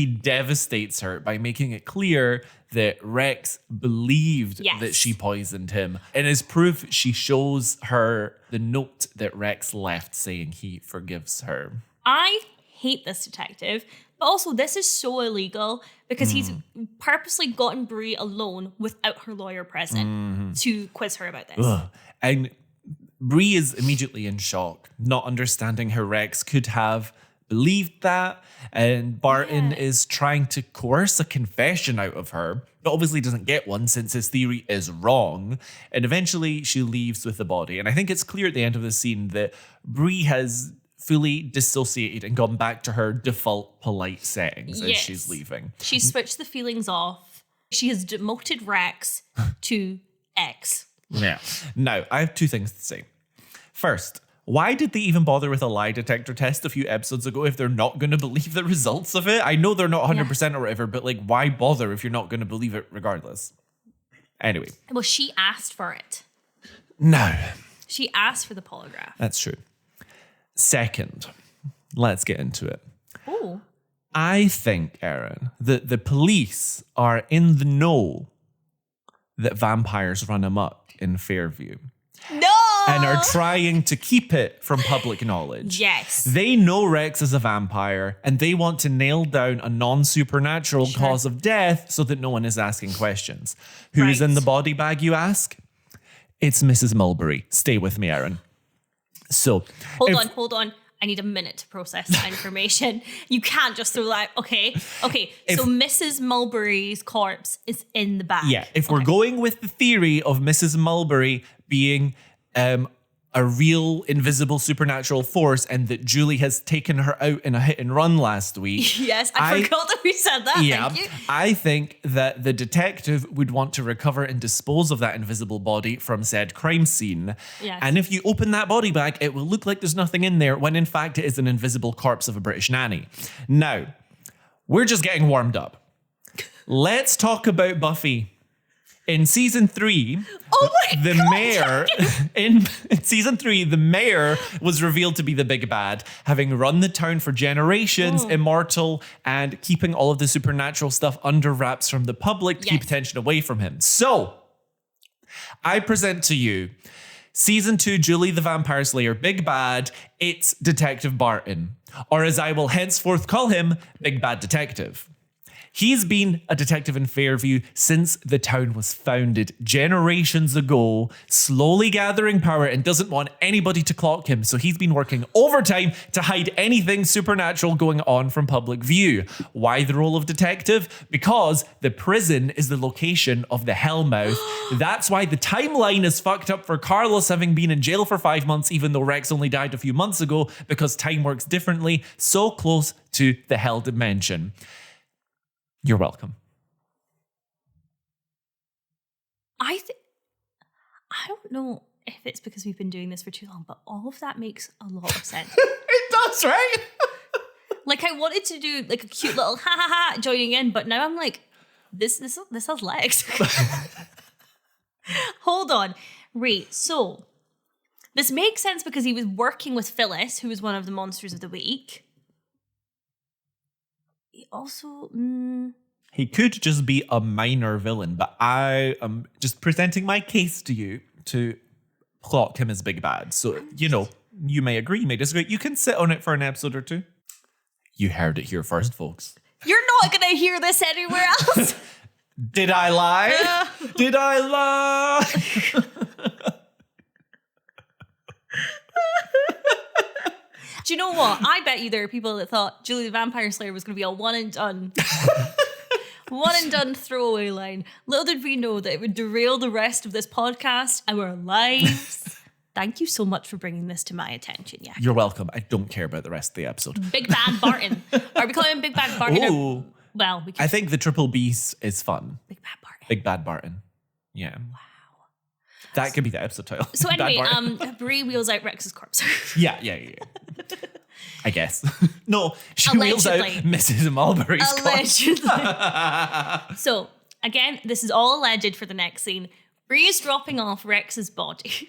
devastates her by making it clear that Rex believed that she poisoned him. And as proof, she shows her the note that Rex left saying he forgives her. I hate this detective, but also this is so illegal because he's purposely gotten Bree alone without her lawyer present to quiz her about this. Ugh. And Bree is immediately in shock, not understanding how Rex could have believed that. And Barton is trying to coerce a confession out of her, but obviously doesn't get one since his theory is wrong. And eventually she leaves with the body. And I think it's clear at the end of the scene that Bree has fully dissociated and gone back to her default polite settings as she's leaving. She switched the feelings off. She has demoted Rex to X. Yeah. Now, I have two things to say. First, why did they even bother with a lie detector test a few episodes ago if they're not going to believe the results of it? I know they're not 100% or whatever, but like, why bother if you're not going to believe it regardless? Anyway. Well, she asked for it. No. She asked for the polygraph. That's true. Second, let's get into it. Oh. I think, Erin, that the police are in the know that vampires run amok in Fairview. No! And are trying to keep it from public knowledge. Yes. They know Rex is a vampire and they want to nail down a non-supernatural cause of death so that no one is asking questions. Who is in the body bag, you ask? It's Mrs. Mulberry. Stay with me, Erin. So... Hold on. I need a minute to process that information. You can't just throw that. Okay. So Mrs. Mulberry's corpse is in the bag. Yeah. If we're going with the theory of Mrs. Mulberry being a real invisible supernatural force and that Julie has taken her out in a hit and run last week. Yes, I forgot that we said that. Yeah. Thank you. I think that the detective would want to recover and dispose of that invisible body from said crime scene. Yes. And if you open that body bag, it will look like there's nothing in there when in fact it is an invisible corpse of a British nanny. Now, we're just getting warmed up. Let's talk about Buffy. In season 3, in season 3, the mayor was revealed to be the big bad, having run the town for generations, immortal, and keeping all of the supernatural stuff under wraps from the public to keep attention away from him. So, I present to you season 2, Julie the Vampire Slayer, big bad, it's Detective Barton. Or as I will henceforth call him, Big Bad Detective. He's been a detective in Fairview since the town was founded generations ago, slowly gathering power and doesn't want anybody to clock him. So he's been working overtime to hide anything supernatural going on from public view. Why the role of detective? Because the prison is the location of the Hellmouth. That's why the timeline is fucked up for Carlos having been in jail for 5 months, even though Rex only died a few months ago, because time works differently, so close to the Hell Dimension. You're welcome. I don't know if it's because we've been doing this for too long, but all of that makes a lot of sense. It does, right? Like, I wanted to do like a cute little ha ha ha joining in, but now I'm like, This has legs. Hold on. Right, so this makes sense because he was working with Phyllis, who was one of the monsters of the week. He also... He could just be a minor villain, but I am just presenting my case to you to clock him as big bad. So, you may agree, you may disagree. You can sit on it for an episode or two. You heard it here first, folks. You're not going to hear this anywhere else. Did I lie? Did I lie? Do you know what? I bet you there are people that thought Julie the Vampire Slayer was going to be a one and done throwaway line. Little did we know that it would derail the rest of this podcast, our lives. Thank you so much for bringing this to my attention. Yeah, you're welcome. I don't care about the rest of the episode. Big Bad Barton. Are we calling him Big Bad Barton? Ooh. Well, we can. I think the triple B is fun. Big Bad Barton. Big Bad Barton. Yeah. Wow. That could be the episode title. So anyway, Bree wheels out Rex's corpse. Yeah. I guess. No, she wheels out Mrs. Mulberry's corpse. So, again, this is all alleged for the next scene. Bree is dropping off Rex's body.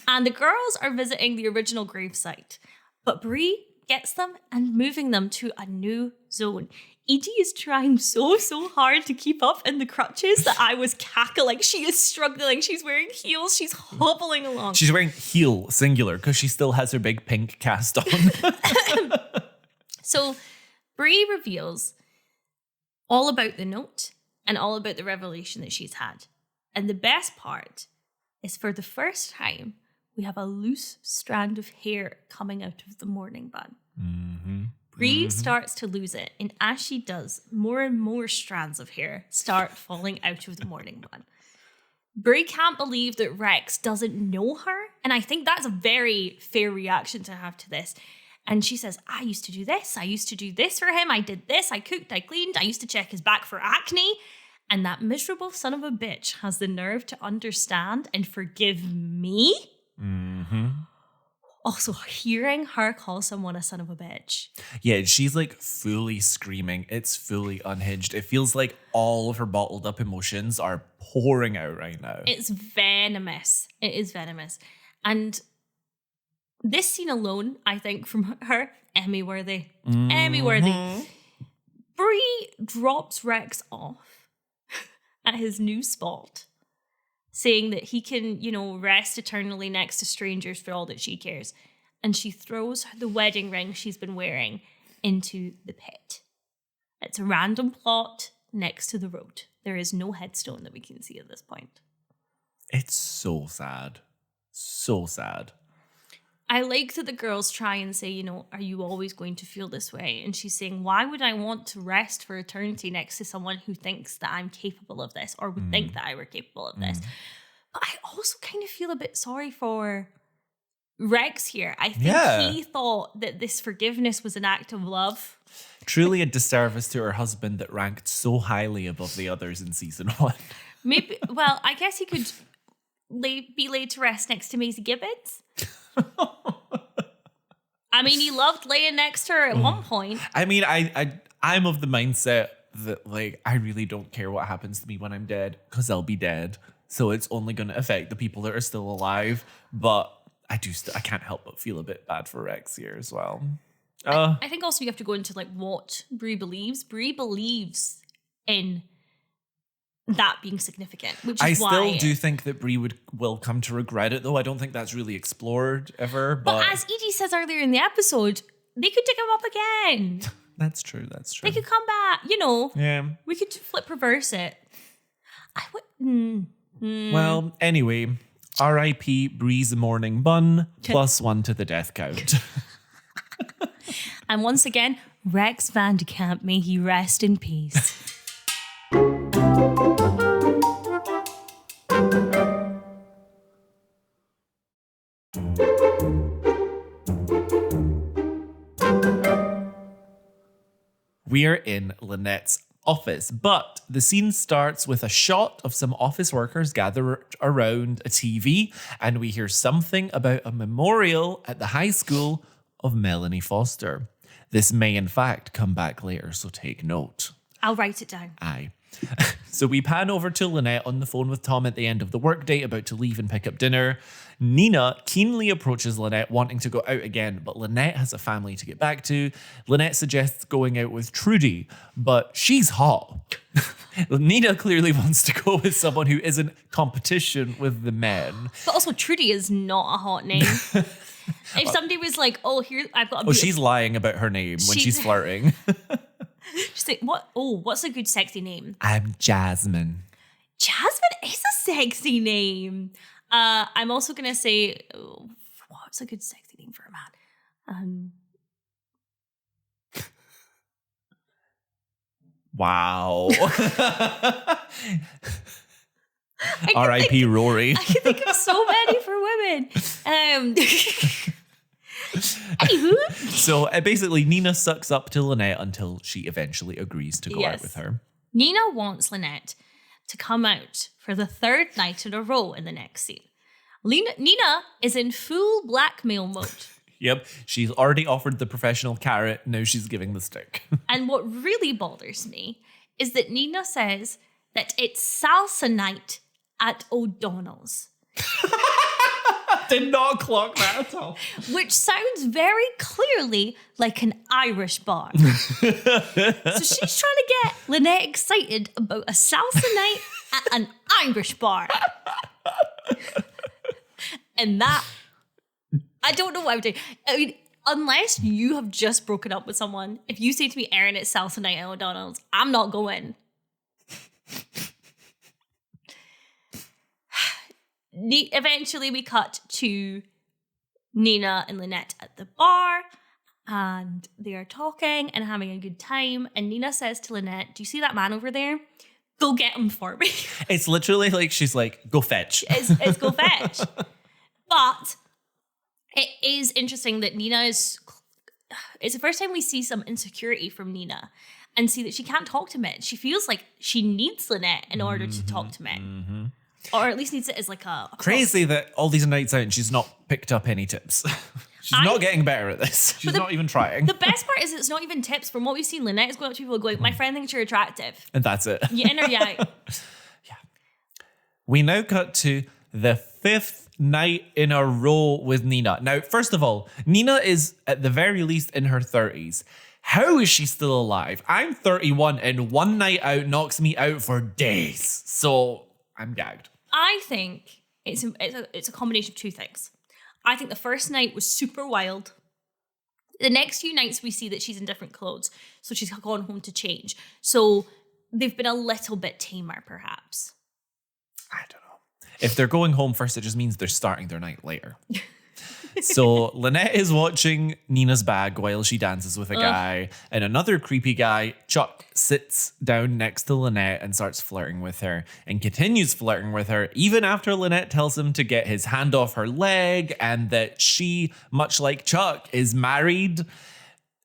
And the girls are visiting the original gravesite. But Bree gets them and moving them to a new zone. Edie is trying so hard to keep up in the crutches that I was cackling. She is struggling. She's wearing heels. She's hobbling along. She's wearing heel, singular, because she still has her big pink cast on. So Bree reveals all about the note and all about the revelation that she's had. And the best part is for the first time, we have a loose strand of hair coming out of the mourning bun. Mm-hmm. Bree starts to lose it, and as she does, more and more strands of hair start falling out of the mourning bun. Bree can't believe that Rex doesn't know her, and I think that's a very fair reaction to have to this. And she says, I used to do this. I used to do this for him. I did this. I cooked. I cleaned. I used to check his back for acne. And that miserable son of a bitch has the nerve to understand and forgive me? Mm-hmm. Also, hearing her call someone a son of a bitch. Yeah, she's like fully screaming. It's fully unhinged. It feels like all of her bottled up emotions are pouring out right now. It's venomous. It is venomous. And this scene alone, I think, from her, Emmy worthy. Mm-hmm. Emmy worthy. Bree drops Rex off at his new spot, saying that he can, rest eternally next to strangers for all that she cares. And she throws the wedding ring she's been wearing into the pit. It's a random plot next to the road. There is no headstone that we can see at this point. It's so sad. So sad. I like that the girls try and say, are you always going to feel this way? And she's saying, why would I want to rest for eternity next to someone who thinks that I'm capable of this or would think that I were capable of this? But I also kind of feel a bit sorry for Rex here. I think he thought that this forgiveness was an act of love. Truly a disservice to her husband that ranked so highly above the others in season 1. Maybe, well, I guess he could be laid to rest next to Maisie Gibbons. I mean, he loved laying next to her at one point. I mean, I'm of the mindset that, like, I really don't care what happens to me when I'm dead because I'll be dead. So it's only going to affect the people that are still alive. But I can't help but feel a bit bad for Rex here as well. I think also you have to go into like what Bree believes. Bree believes in that being significant, which is why I still do think that Bree will come to regret it, though. I don't think that's really explored ever. But as Edie says earlier in the episode, they could dig him up again. That's true. They could come back. Yeah. We could flip reverse it. Well, anyway, R.I.P. Bree's morning bun +1 to the death count. And once again, Rex Van de Kamp, may he rest in peace. We are in Lynette's office, but the scene starts with a shot of some office workers gathered around a TV, and we hear something about a memorial at the high school of Melanie Foster. This may, in fact, come back later, so take note. I'll write it down. Aye. So we pan over to Lynette on the phone with Tom at the end of the workday, about to leave and pick up dinner. Nina keenly approaches Lynette, wanting to go out again, but Lynette has a family to get back to. Lynette suggests going out with Trudy, but she's hot. Nina clearly wants to go with someone who isn't competition with the men. But also, Trudy is not a hot name. If somebody was like, "Oh, here I've got a," she's lying about her name when she's flirting. She's like, "What? Oh, what's a good sexy name?" I'm Jasmine. Jasmine is a sexy name. I'm also gonna say, what's a good sexy name for a man? Wow. R.I.P. Rory. I can think of so many for women. Anywho. So basically, Nina sucks up to Lynette until she eventually agrees to go out with her. Nina wants Lynette to come out for the third night in a row in the next scene. Nina is in full blackmail mode. Yep, she's already offered the professional carrot, now she's giving the stick. And what really bothers me is that Nina says that it's salsa night at O'Donnell's. Did not clock that at all. Which sounds very clearly like an Irish bar. So she's trying to get Lynette excited about a salsa night at an Irish bar. And that, I don't know what I would do. I mean, unless you have just broken up with someone, if you say to me, Erin, it's salsa night at O'Donnell's, I'm not going. Eventually, we cut to Nina and Lynette at the bar, and they are talking and having a good time. And Nina says to Lynette, "Do you see that man over there? Go get him for me." It's literally like she's like, "Go fetch." It's go fetch. But it is interesting that Nina is. It's the first time we see some insecurity from Nina, and see that she can't talk to men. She feels like she needs Lynette in order to talk to men. Mm-hmm. Or at least needs it as like a crazy that all these nights out and she's not picked up any tips. She's not getting better at this. She's not even trying. The best part is it's not even tips. From what we've seen, Lynette is going up to people going, "My friend thinks you're attractive." And that's it. You in or you out? Yeah. We now cut to the 5th night in a row with Nina. Now, first of all, Nina is at the very least in her 30s. How is she still alive? I'm 31 and one night out knocks me out for days. So I'm gagged. I think it's a combination of two things. I think the first night was super wild. The next few nights we see that she's in different clothes. So she's gone home to change. So they've been a little bit tamer, perhaps. I don't know. If they're going home first, it just means they're starting their night later. So Lynette is watching Nina's bag while she dances with a guy, and another creepy guy, Chuck, sits down next to Lynette and starts flirting with her and continues flirting with her even after Lynette tells him to get his hand off her leg and that she, much like Chuck, is married.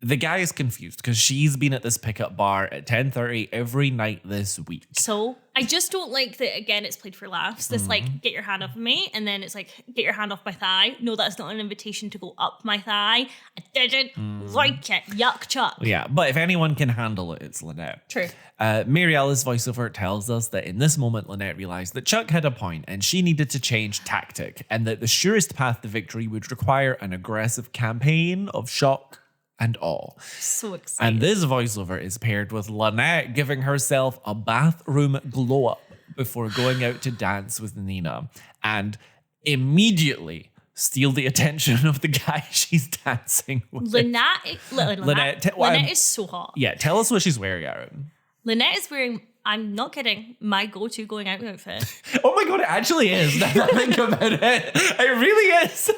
The guy is confused because she's been at this pickup bar at 10:30 every night this week. So I just don't like that, again, it's played for laughs. This like, get your hand off me, and then it's like, get your hand off my thigh. No, that's not an invitation to go up my thigh. I didn't like it. Yuck, Chuck. Yeah, but if anyone can handle it, it's Lynette. True. Mariella's voiceover tells us that in this moment, Lynette realized that Chuck had a point and she needed to change tactic, and that the surest path to victory would require an aggressive campaign of shock and awe. So excited. And this voiceover is paired with Lynette giving herself a bathroom glow up before going out to dance with Nina, and immediately steal the attention of the guy she's dancing with. Lynette is so hot. Yeah, tell us what she's wearing, Aaron. Lynette is wearing, I'm not kidding, my go-to going out outfit. Oh my God, it actually is. Now that I think about it. It really is.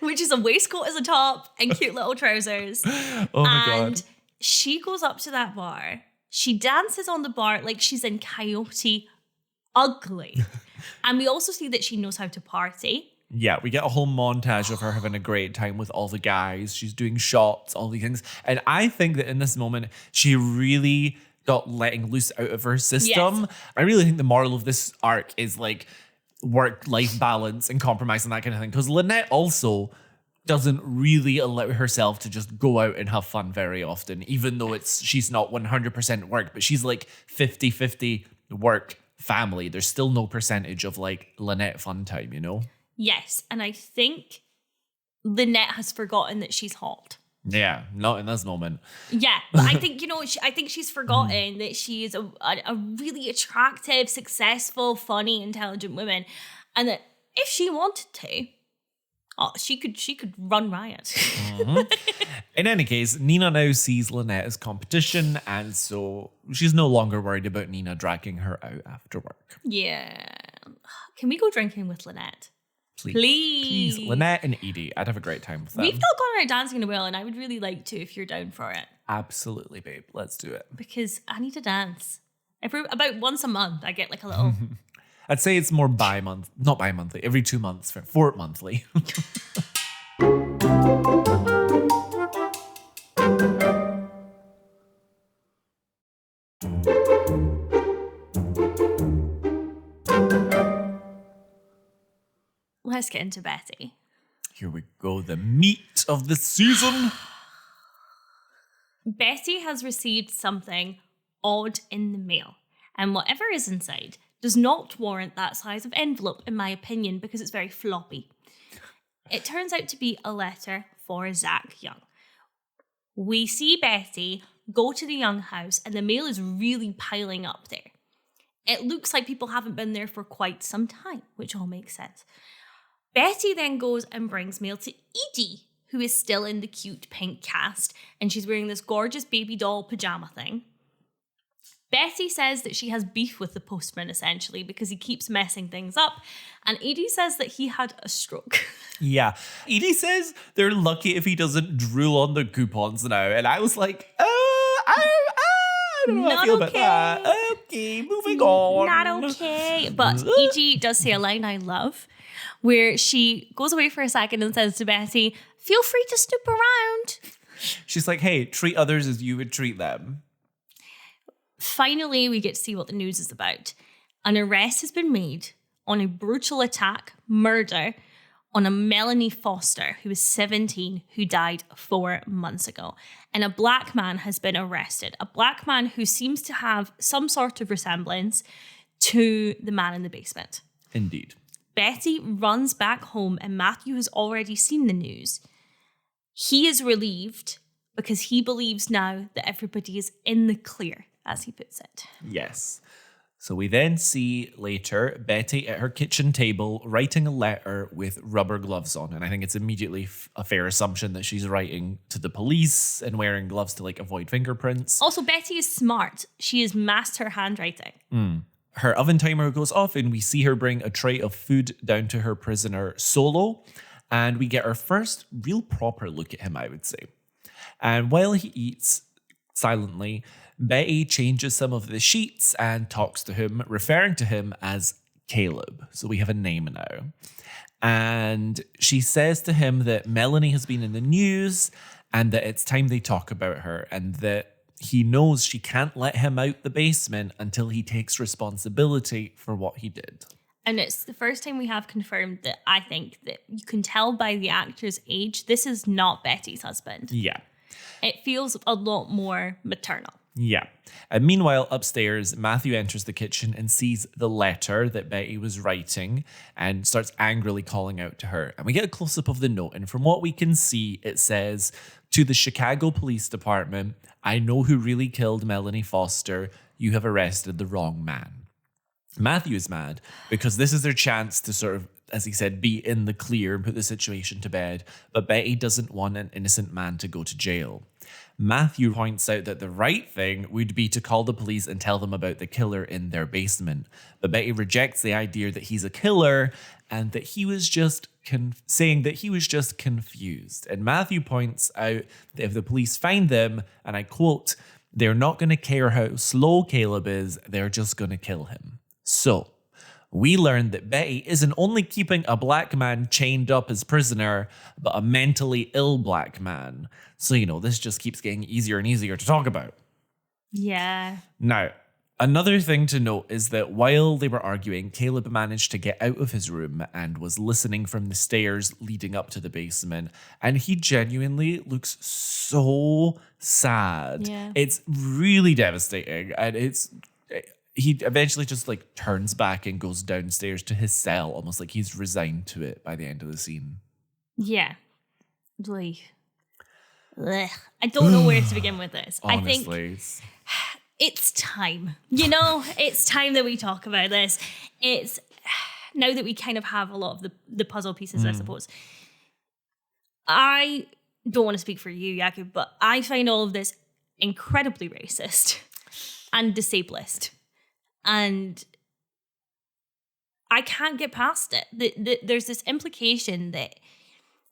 Which is a waistcoat as a top and cute little trousers. Oh my God. And she goes up to that bar. She dances on the bar like she's in Coyote Ugly. And we also see that she knows how to party. Yeah, we get a whole montage of her having a great time with all the guys. She's doing shots, all these things. And I think that in this moment, she really got letting loose out of her system. Yes. I really think the moral of this arc is like work-life balance and compromise and that kind of thing. Because Lynette also doesn't really allow herself to just go out and have fun very often, even though she's not 100% work, but she's like 50-50 work family. There's still no percentage of like Lynette fun time, you know? Yes, and I think Lynette has forgotten that she's hot. Yeah, not in this moment. Yeah, but I think, I think she's forgotten that she is a really attractive, successful, funny, intelligent woman. And that if she wanted to, she could run riot. In any case, Nina now sees Lynette as competition, and so she's no longer worried about Nina dragging her out after work. Yeah. Can we go drinking with Lynette? Please. Lynette and Edie. I'd have a great time with them. We've not gone out dancing in a while, and I would really like to if you're down for it. Absolutely, babe. Let's do it. Because I need to dance. About once a month, I get like a little... I'd say it's more not bi-monthly, every 2 months, fortmonthly. Let's get into Betty. Here we go, the meat of the season. Betty has received something odd in the mail, and whatever is inside does not warrant that size of envelope, in my opinion, because it's very floppy. It turns out to be a letter for Zach Young. We see Betty go to the Young house, and the mail is really piling up there. It looks like people haven't been there for quite some time, which all makes sense. Betty then goes and brings mail to Edie, who is still in the cute pink cast, and she's wearing this gorgeous baby doll pajama thing. Betty says that she has beef with the postman, essentially, because he keeps messing things up. And Edie says that he had a stroke. Yeah. Edie says they're lucky if he doesn't drool on the coupons now. And I was like, I don't know how I feel about that. Okay, moving on. Not okay. But Edie does say a line I love, where she goes away for a second and says to Betty, feel free to snoop around. She's like, hey, treat others as you would treat them. Finally, we get to see what the news is about. An arrest has been made on a brutal attack, murder, on a Melanie Foster, who was 17, who died 4 months ago. And a black man has been arrested. A black man who seems to have some sort of resemblance to the man in the basement. Indeed. Betty runs back home, and Matthew has already seen the news. He is relieved because he believes now that everybody is in the clear, as he puts it. Yes. So we then see later Betty at her kitchen table writing a letter with rubber gloves on. And I think it's immediately a fair assumption that she's writing to the police and wearing gloves to like avoid fingerprints. Also, Betty is smart. She has mastered her handwriting. Her oven timer goes off and we see her bring a tray of food down to her prisoner Solo. And we get our first real proper look at him, I would say. And while he eats silently, Betty changes some of the sheets and talks to him, referring to him as Caleb. So we have a name now. And she says to him that Melanie has been in the news and that it's time they talk about her and that he knows she can't let him out the basement until he takes responsibility for what he did. And it's the first time we have confirmed that I think that you can tell by the actor's age, this is not Betty's husband. Yeah. It feels a lot more maternal. Yeah. And meanwhile, upstairs, Matthew enters the kitchen and sees the letter that Betty was writing and starts angrily calling out to her. And we get a close-up of the note. And from what we can see, it says, "To the Chicago Police Department, I know who really killed Melanie Foster. You have arrested the wrong man." Matthew is mad because this is their chance to sort of, as he said, be in the clear and put the situation to bed. But Betty doesn't want an innocent man to go to jail. Matthew points out that the right thing would be to call the police and tell them about the killer in their basement. But Betty rejects the idea that he's a killer and that he was just saying that he was just confused. And Matthew points out that if the police find them, and I quote, "they're not going to care how slow Caleb is, they're just going to kill him." So, we learned that Betty isn't only keeping a black man chained up as prisoner, but a mentally ill black man. So, this just keeps getting easier and easier to talk about. Yeah. Now, Another thing to note is that while they were arguing, Caleb managed to get out of his room and was listening from the stairs leading up to the basement. And he genuinely looks so sad. Yeah. It's really devastating. And he eventually just like turns back and goes downstairs to his cell, almost like he's resigned to it by the end of the scene. Yeah. Like, ugh. I don't know where to begin with this. Honestly, I think it's time. It's time that we talk about this. It's now that we kind of have a lot of the puzzle pieces, I suppose. I don't want to speak for you, Jakub, but I find all of this incredibly racist and disablest. And I can't get past it. There's this implication that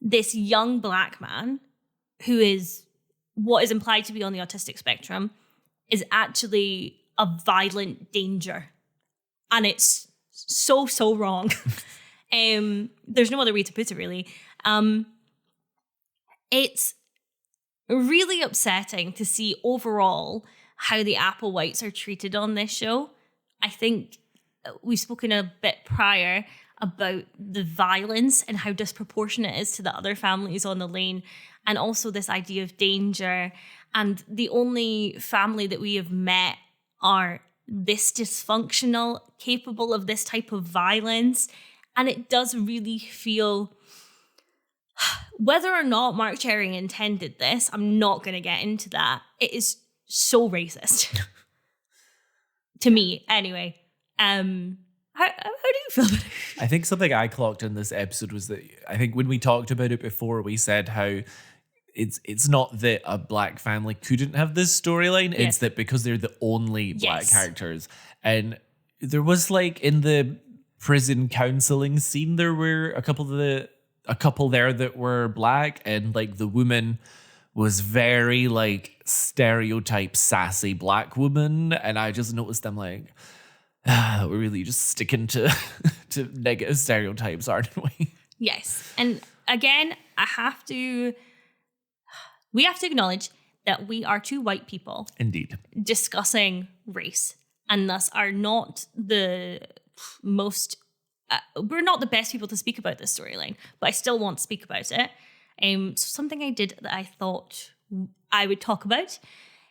this young black man, who is what is implied to be on the autistic spectrum, is actually a violent danger. And it's so, so wrong. There's no other way to put it, really. It's really upsetting to see overall how the Applewhites are treated on this show. I think we've spoken a bit prior about the violence and how disproportionate it is to the other families on the lane, and also this idea of danger. And the only family that we have met are this dysfunctional, capable of this type of violence. And it does really feel, whether or not Mark Cherry intended this, I'm not going to get into that. It is so racist. To me, anyway. How do you feel about it? I think something I clocked in this episode was that I think when we talked about it before, we said how it's not that a black family couldn't have this storyline. It's that because they're the only black characters. And there was like in the prison counseling scene, there were a couple there that were black, and like the woman was very like stereotype sassy black woman. And I just noticed them like, we're really just sticking to negative stereotypes, aren't we? Yes. And again, we have to acknowledge that we are two white people. Indeed. Discussing race, and thus are not the most, we're not the best people to speak about this storyline, but I still want to speak about it. So something I did that I thought I would talk about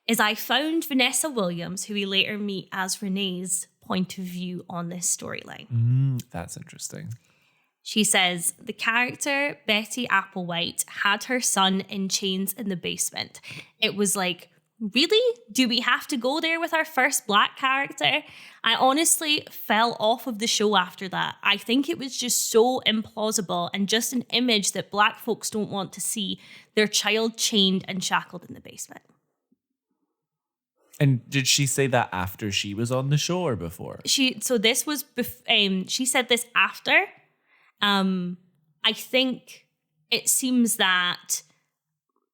is I found Vanessa Williams, who we later meet as Renee's point of view on this storyline. That's interesting. She says, the character Betty Applewhite had her son in chains in the basement. It was like, really? Do we have to go there with our first black character? I honestly fell off of the show after that. I think it was just so implausible and just an image that black folks don't want to see their child chained and shackled in the basement. And did she say that after she was on the show or before? She said this after. I think it seems that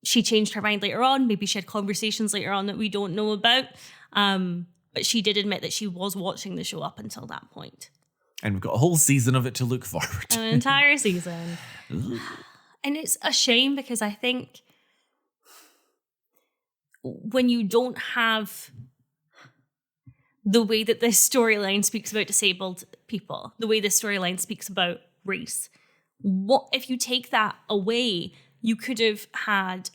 she changed her mind later on. Maybe she had conversations later on that we don't know about. But she did admit that she was watching the show up until that point. And we've got a whole season of it to look forward to. An entire season. And it's a shame because I think when you don't have the way that this storyline speaks about disabled people, the way this storyline speaks about race, what if you take that away? You could have had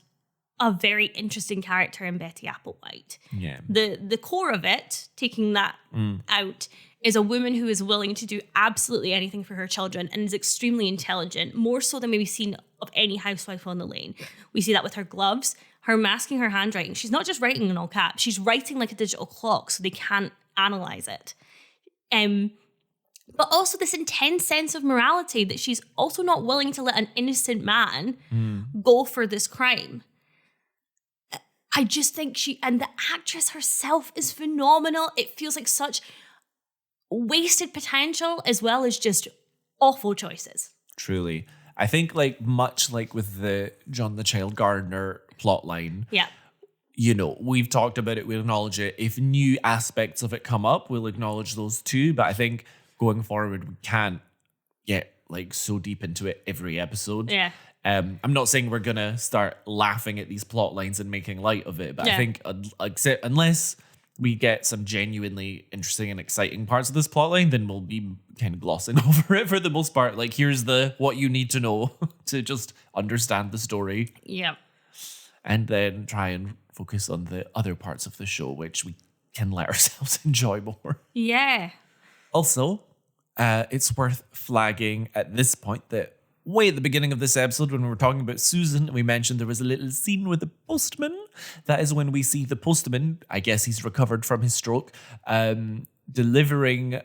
a very interesting character in Betty Applewhite. Yeah. The core of it, taking that out, is a woman who is willing to do absolutely anything for her children and is extremely intelligent, more so than maybe seen of any housewife on the lane. We see that with her gloves, her masking her handwriting. She's not just writing in all caps, she's writing like a digital clock so they can't analyze it. But also this intense sense of morality that she's also not willing to let an innocent man go for this crime. I just think and the actress herself is phenomenal. It feels like such wasted potential as well as just awful choices. Truly. I think much like with the John the Child Gardener plotline. Yeah. You know, we've talked about it, we'll acknowledge it. If new aspects of it come up, we'll acknowledge those too. But I think going forward, we can't get so deep into it every episode. Yeah. I'm not saying we're gonna start laughing at these plot lines and making light of it, but I think unless we get some genuinely interesting and exciting parts of this plotline, then we'll be kind of glossing over it for the most part. Like, here's what you need to know to just understand the story. Yeah. And then try and focus on the other parts of the show, which we can let ourselves enjoy more. Yeah. Also, it's worth flagging at this point that way at the beginning of this episode, when we were talking about Susan, we mentioned there was a little scene with the postman. That is when we see the postman, I guess he's recovered from his stroke, delivering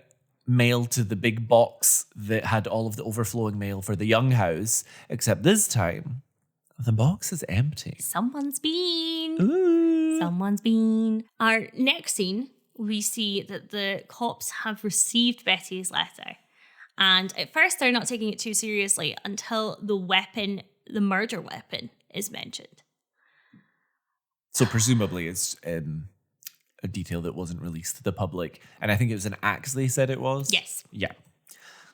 mail to the big box that had all of the overflowing mail for the Young house, except this time, the box is empty. Someone's been. Ooh. Someone's been. Our next scene, we see that the cops have received Betty's letter. And at first, they're not taking it too seriously until the murder weapon, is mentioned. So presumably it's a detail that wasn't released to the public. And I think it was an axe they said it was. Yes. Yeah.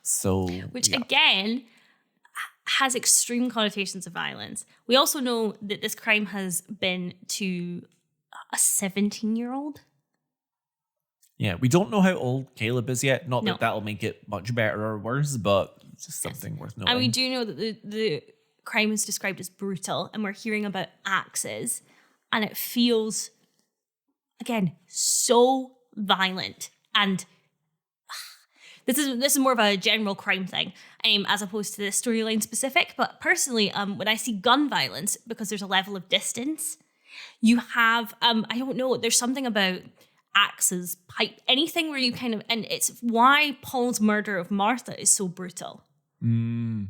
So. Which again has extreme connotations of violence. We also know that this crime has been to a 17-year-old. Yeah, we don't know how old Caleb is yet. Not No. that that'll make it much better or worse, but it's just something worth knowing. And we do know that the crime is described as brutal, and we're hearing about axes, and it feels, again, so violent. And this is more of a general crime thing, as opposed to the storyline specific. But personally, when I see gun violence, because there's a level of distance, you have, I don't know, there's something about axes, pipe, anything where you kind of, and it's why Paul's murder of Martha is so brutal,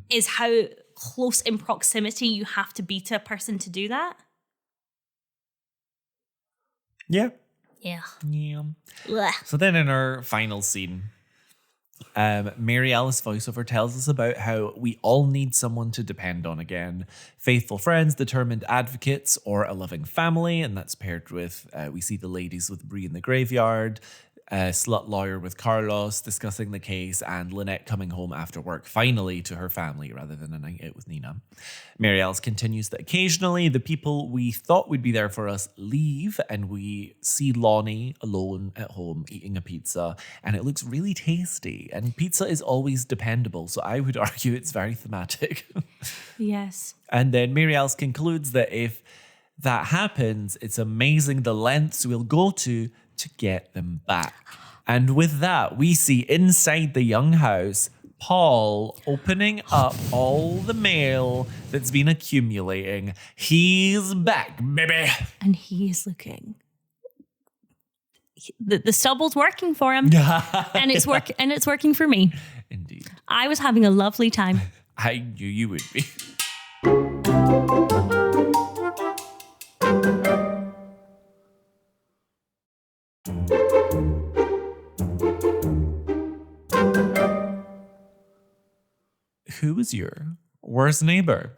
is how close in proximity you have to be to a person to do that. Yeah. Yeah. Yeah. Ugh. So then in our final scene, Mary Alice voiceover tells us about how we all need someone to depend on again. Faithful friends, determined advocates, or a loving family. And that's paired with, we see the ladies with Bree in the graveyard, Slut Lawyer with Carlos discussing the case, and Lynette coming home after work, finally to her family rather than a night out with Nina. Mary Alice continues that occasionally the people we thought would be there for us leave, and we see Lonnie alone at home eating a pizza, and it looks really tasty. And pizza is always dependable, so I would argue it's very thematic. Yes. And then Mary Alice concludes that if that happens, it's amazing the lengths we'll go to get them back. And with that, we see inside the Young house, Paul opening up all the mail that's been accumulating. He's back, baby. And he is looking. The stubble's working for him. and it's working for me. Indeed. I was having a lovely time. I knew you would be. Who was your worst neighbor?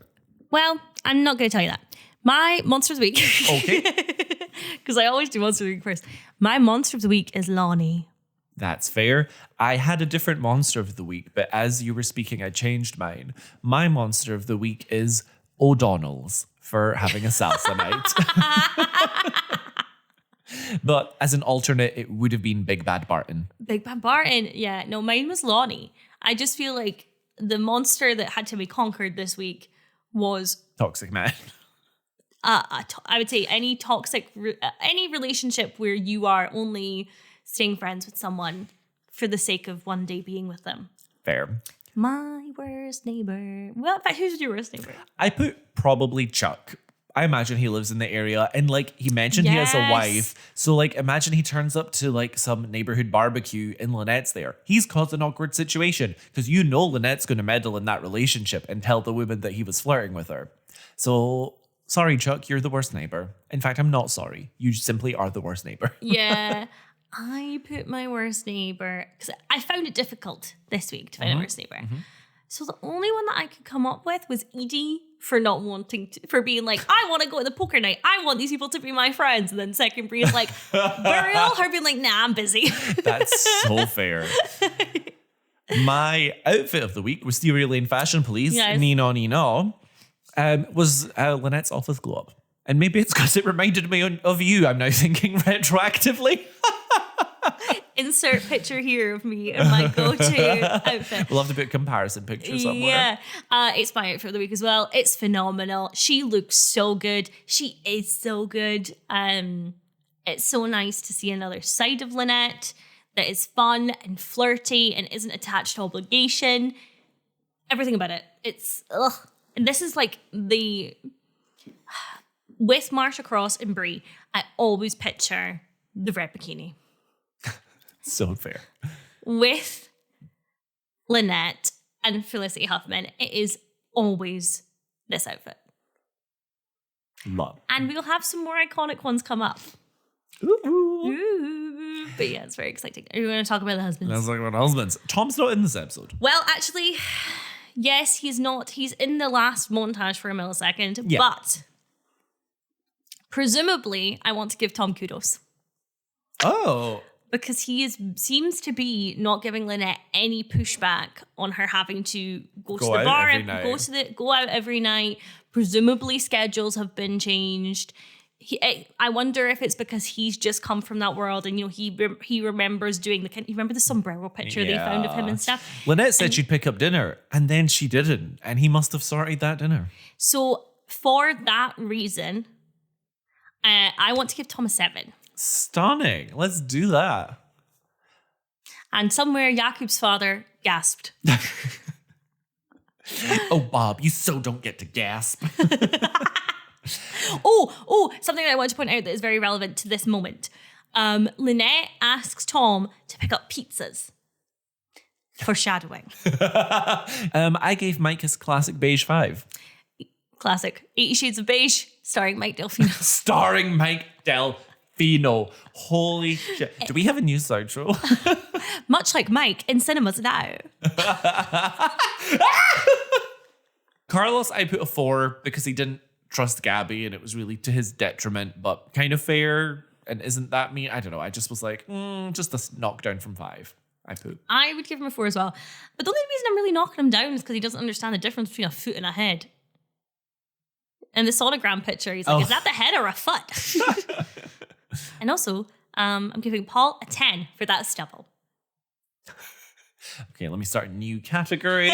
Well, I'm not going to tell you that. My Monster of the Week. Okay. Because I always do Monster of the Week first. My Monster of the Week is Lonnie. That's fair. I had a different Monster of the Week, but as you were speaking, I changed mine. My Monster of the Week is O'Donnell's for having a salsa night. But as an alternate, it would have been Big Bad Barton. Big Bad Barton. Yeah, no, mine was Lonnie. I just feel like the monster that had to be conquered this week was Toxic man. I would say any toxic, any relationship where you are only staying friends with someone for the sake of one day being with them. Fair. My worst neighbor. Well, in fact, who's your worst neighbor? I put probably Chuck. I imagine he lives in the area, and like he mentioned, he has a wife. So like imagine he turns up to like some neighborhood barbecue and Lynette's there. He's caused an awkward situation because you know Lynette's going to meddle in that relationship and tell the woman that he was flirting with her. So sorry, Chuck, you're the worst neighbor. In fact, I'm not sorry. You simply are the worst neighbor. Yeah. I put my worst neighbor because I found it difficult this week to find a worst neighbor. Mm-hmm. So the only one that I could come up with was Edie for not wanting to, for being like, I want to go to the poker night. I want these people to be my friends. And then second Bree is like, Burial, her being like, nah, I'm busy. That's so fair. My outfit of the week, Wisteria Lane Fashion Police, Yes. Nino, was Lynette's office glow up. And maybe it's because it reminded me of you. I'm now thinking retroactively. Insert picture here of me in my go-to outfit. We'll have to put comparison pictures somewhere. Yeah. It's my outfit of the week as well. It's phenomenal. She looks so good. She is so good. It's so nice to see another side of Lynette that is fun and flirty and isn't attached to obligation. Everything about it. It's, ugh. And this is like with Marsha Cross and Brie, I always picture the red bikini. So fair. With Lynette and Felicity Huffman, it is always this outfit. Love. And we'll have some more iconic ones come up. Ooh. But yeah, it's very exciting. Are you going to talk about the husbands? Let's talk about husbands. Tom's not in this episode. Well, actually, yes, he's not. He's in the last montage for a millisecond. Yeah. But presumably, I want to give Tom kudos. Oh. Because he seems to be not giving Lynette any pushback on her having to go to the bar, go out every night. Presumably, schedules have been changed. I wonder if it's because he's just come from that world, and he remembers doing you remember the sombrero picture they found of him and stuff. Lynette said she'd pick up dinner, and then she didn't, and he must have sorted that dinner. So for that reason, I want to give Tom a 7. Stunning. Let's do that. And somewhere Jakub's father gasped. Oh, Bob, you so don't get to gasp. Oh, something that I want to point out that is very relevant to this moment. Lynette asks Tom to pick up pizzas. Foreshadowing. I gave Mike his classic beige 5. Classic. 50 Shades of Beige, starring Mike Delfino. Starring Mike Delfino. Holy shit. Do we have a news outro? Much like Mike in cinemas now. Carlos, I put a 4 because he didn't trust Gabby and it was really to his detriment, but kind of fair. And isn't that me? I don't know. I just was like, just a knockdown from 5. I would give him a 4 as well. But the only reason I'm really knocking him down is because he doesn't understand the difference between a foot and a head. In the sonogram picture, he's like, is that the head or a foot? And also, I'm giving Paul a 10 for that stubble. Okay, let me start a new category.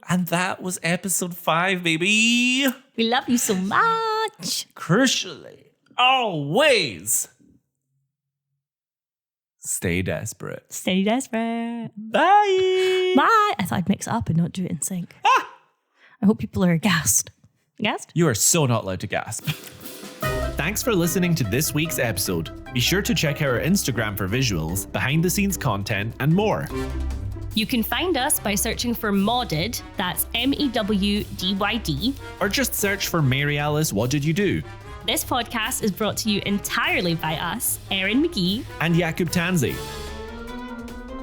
And that was episode 5, baby. We love you so much. Crucially, always stay desperate. Stay desperate. Bye. Bye. I thought I'd mix it up and not do it in sync. I hope people are aghast. Aghast? You are so not allowed to gasp. Thanks for listening to this week's episode. Be sure to check out our Instagram for visuals, behind the scenes content, and more. You can find us by searching for Modded, that's MEWDYD. Or just search for Mary Alice, What Did You Do? This podcast is brought to you entirely by us, Erin McGee and Jakub Tanzi.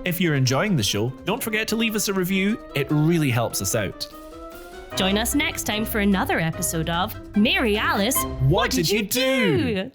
If you're enjoying the show, don't forget to leave us a review. It really helps us out. Join us next time for another episode of Mary Alice, What Did You Do?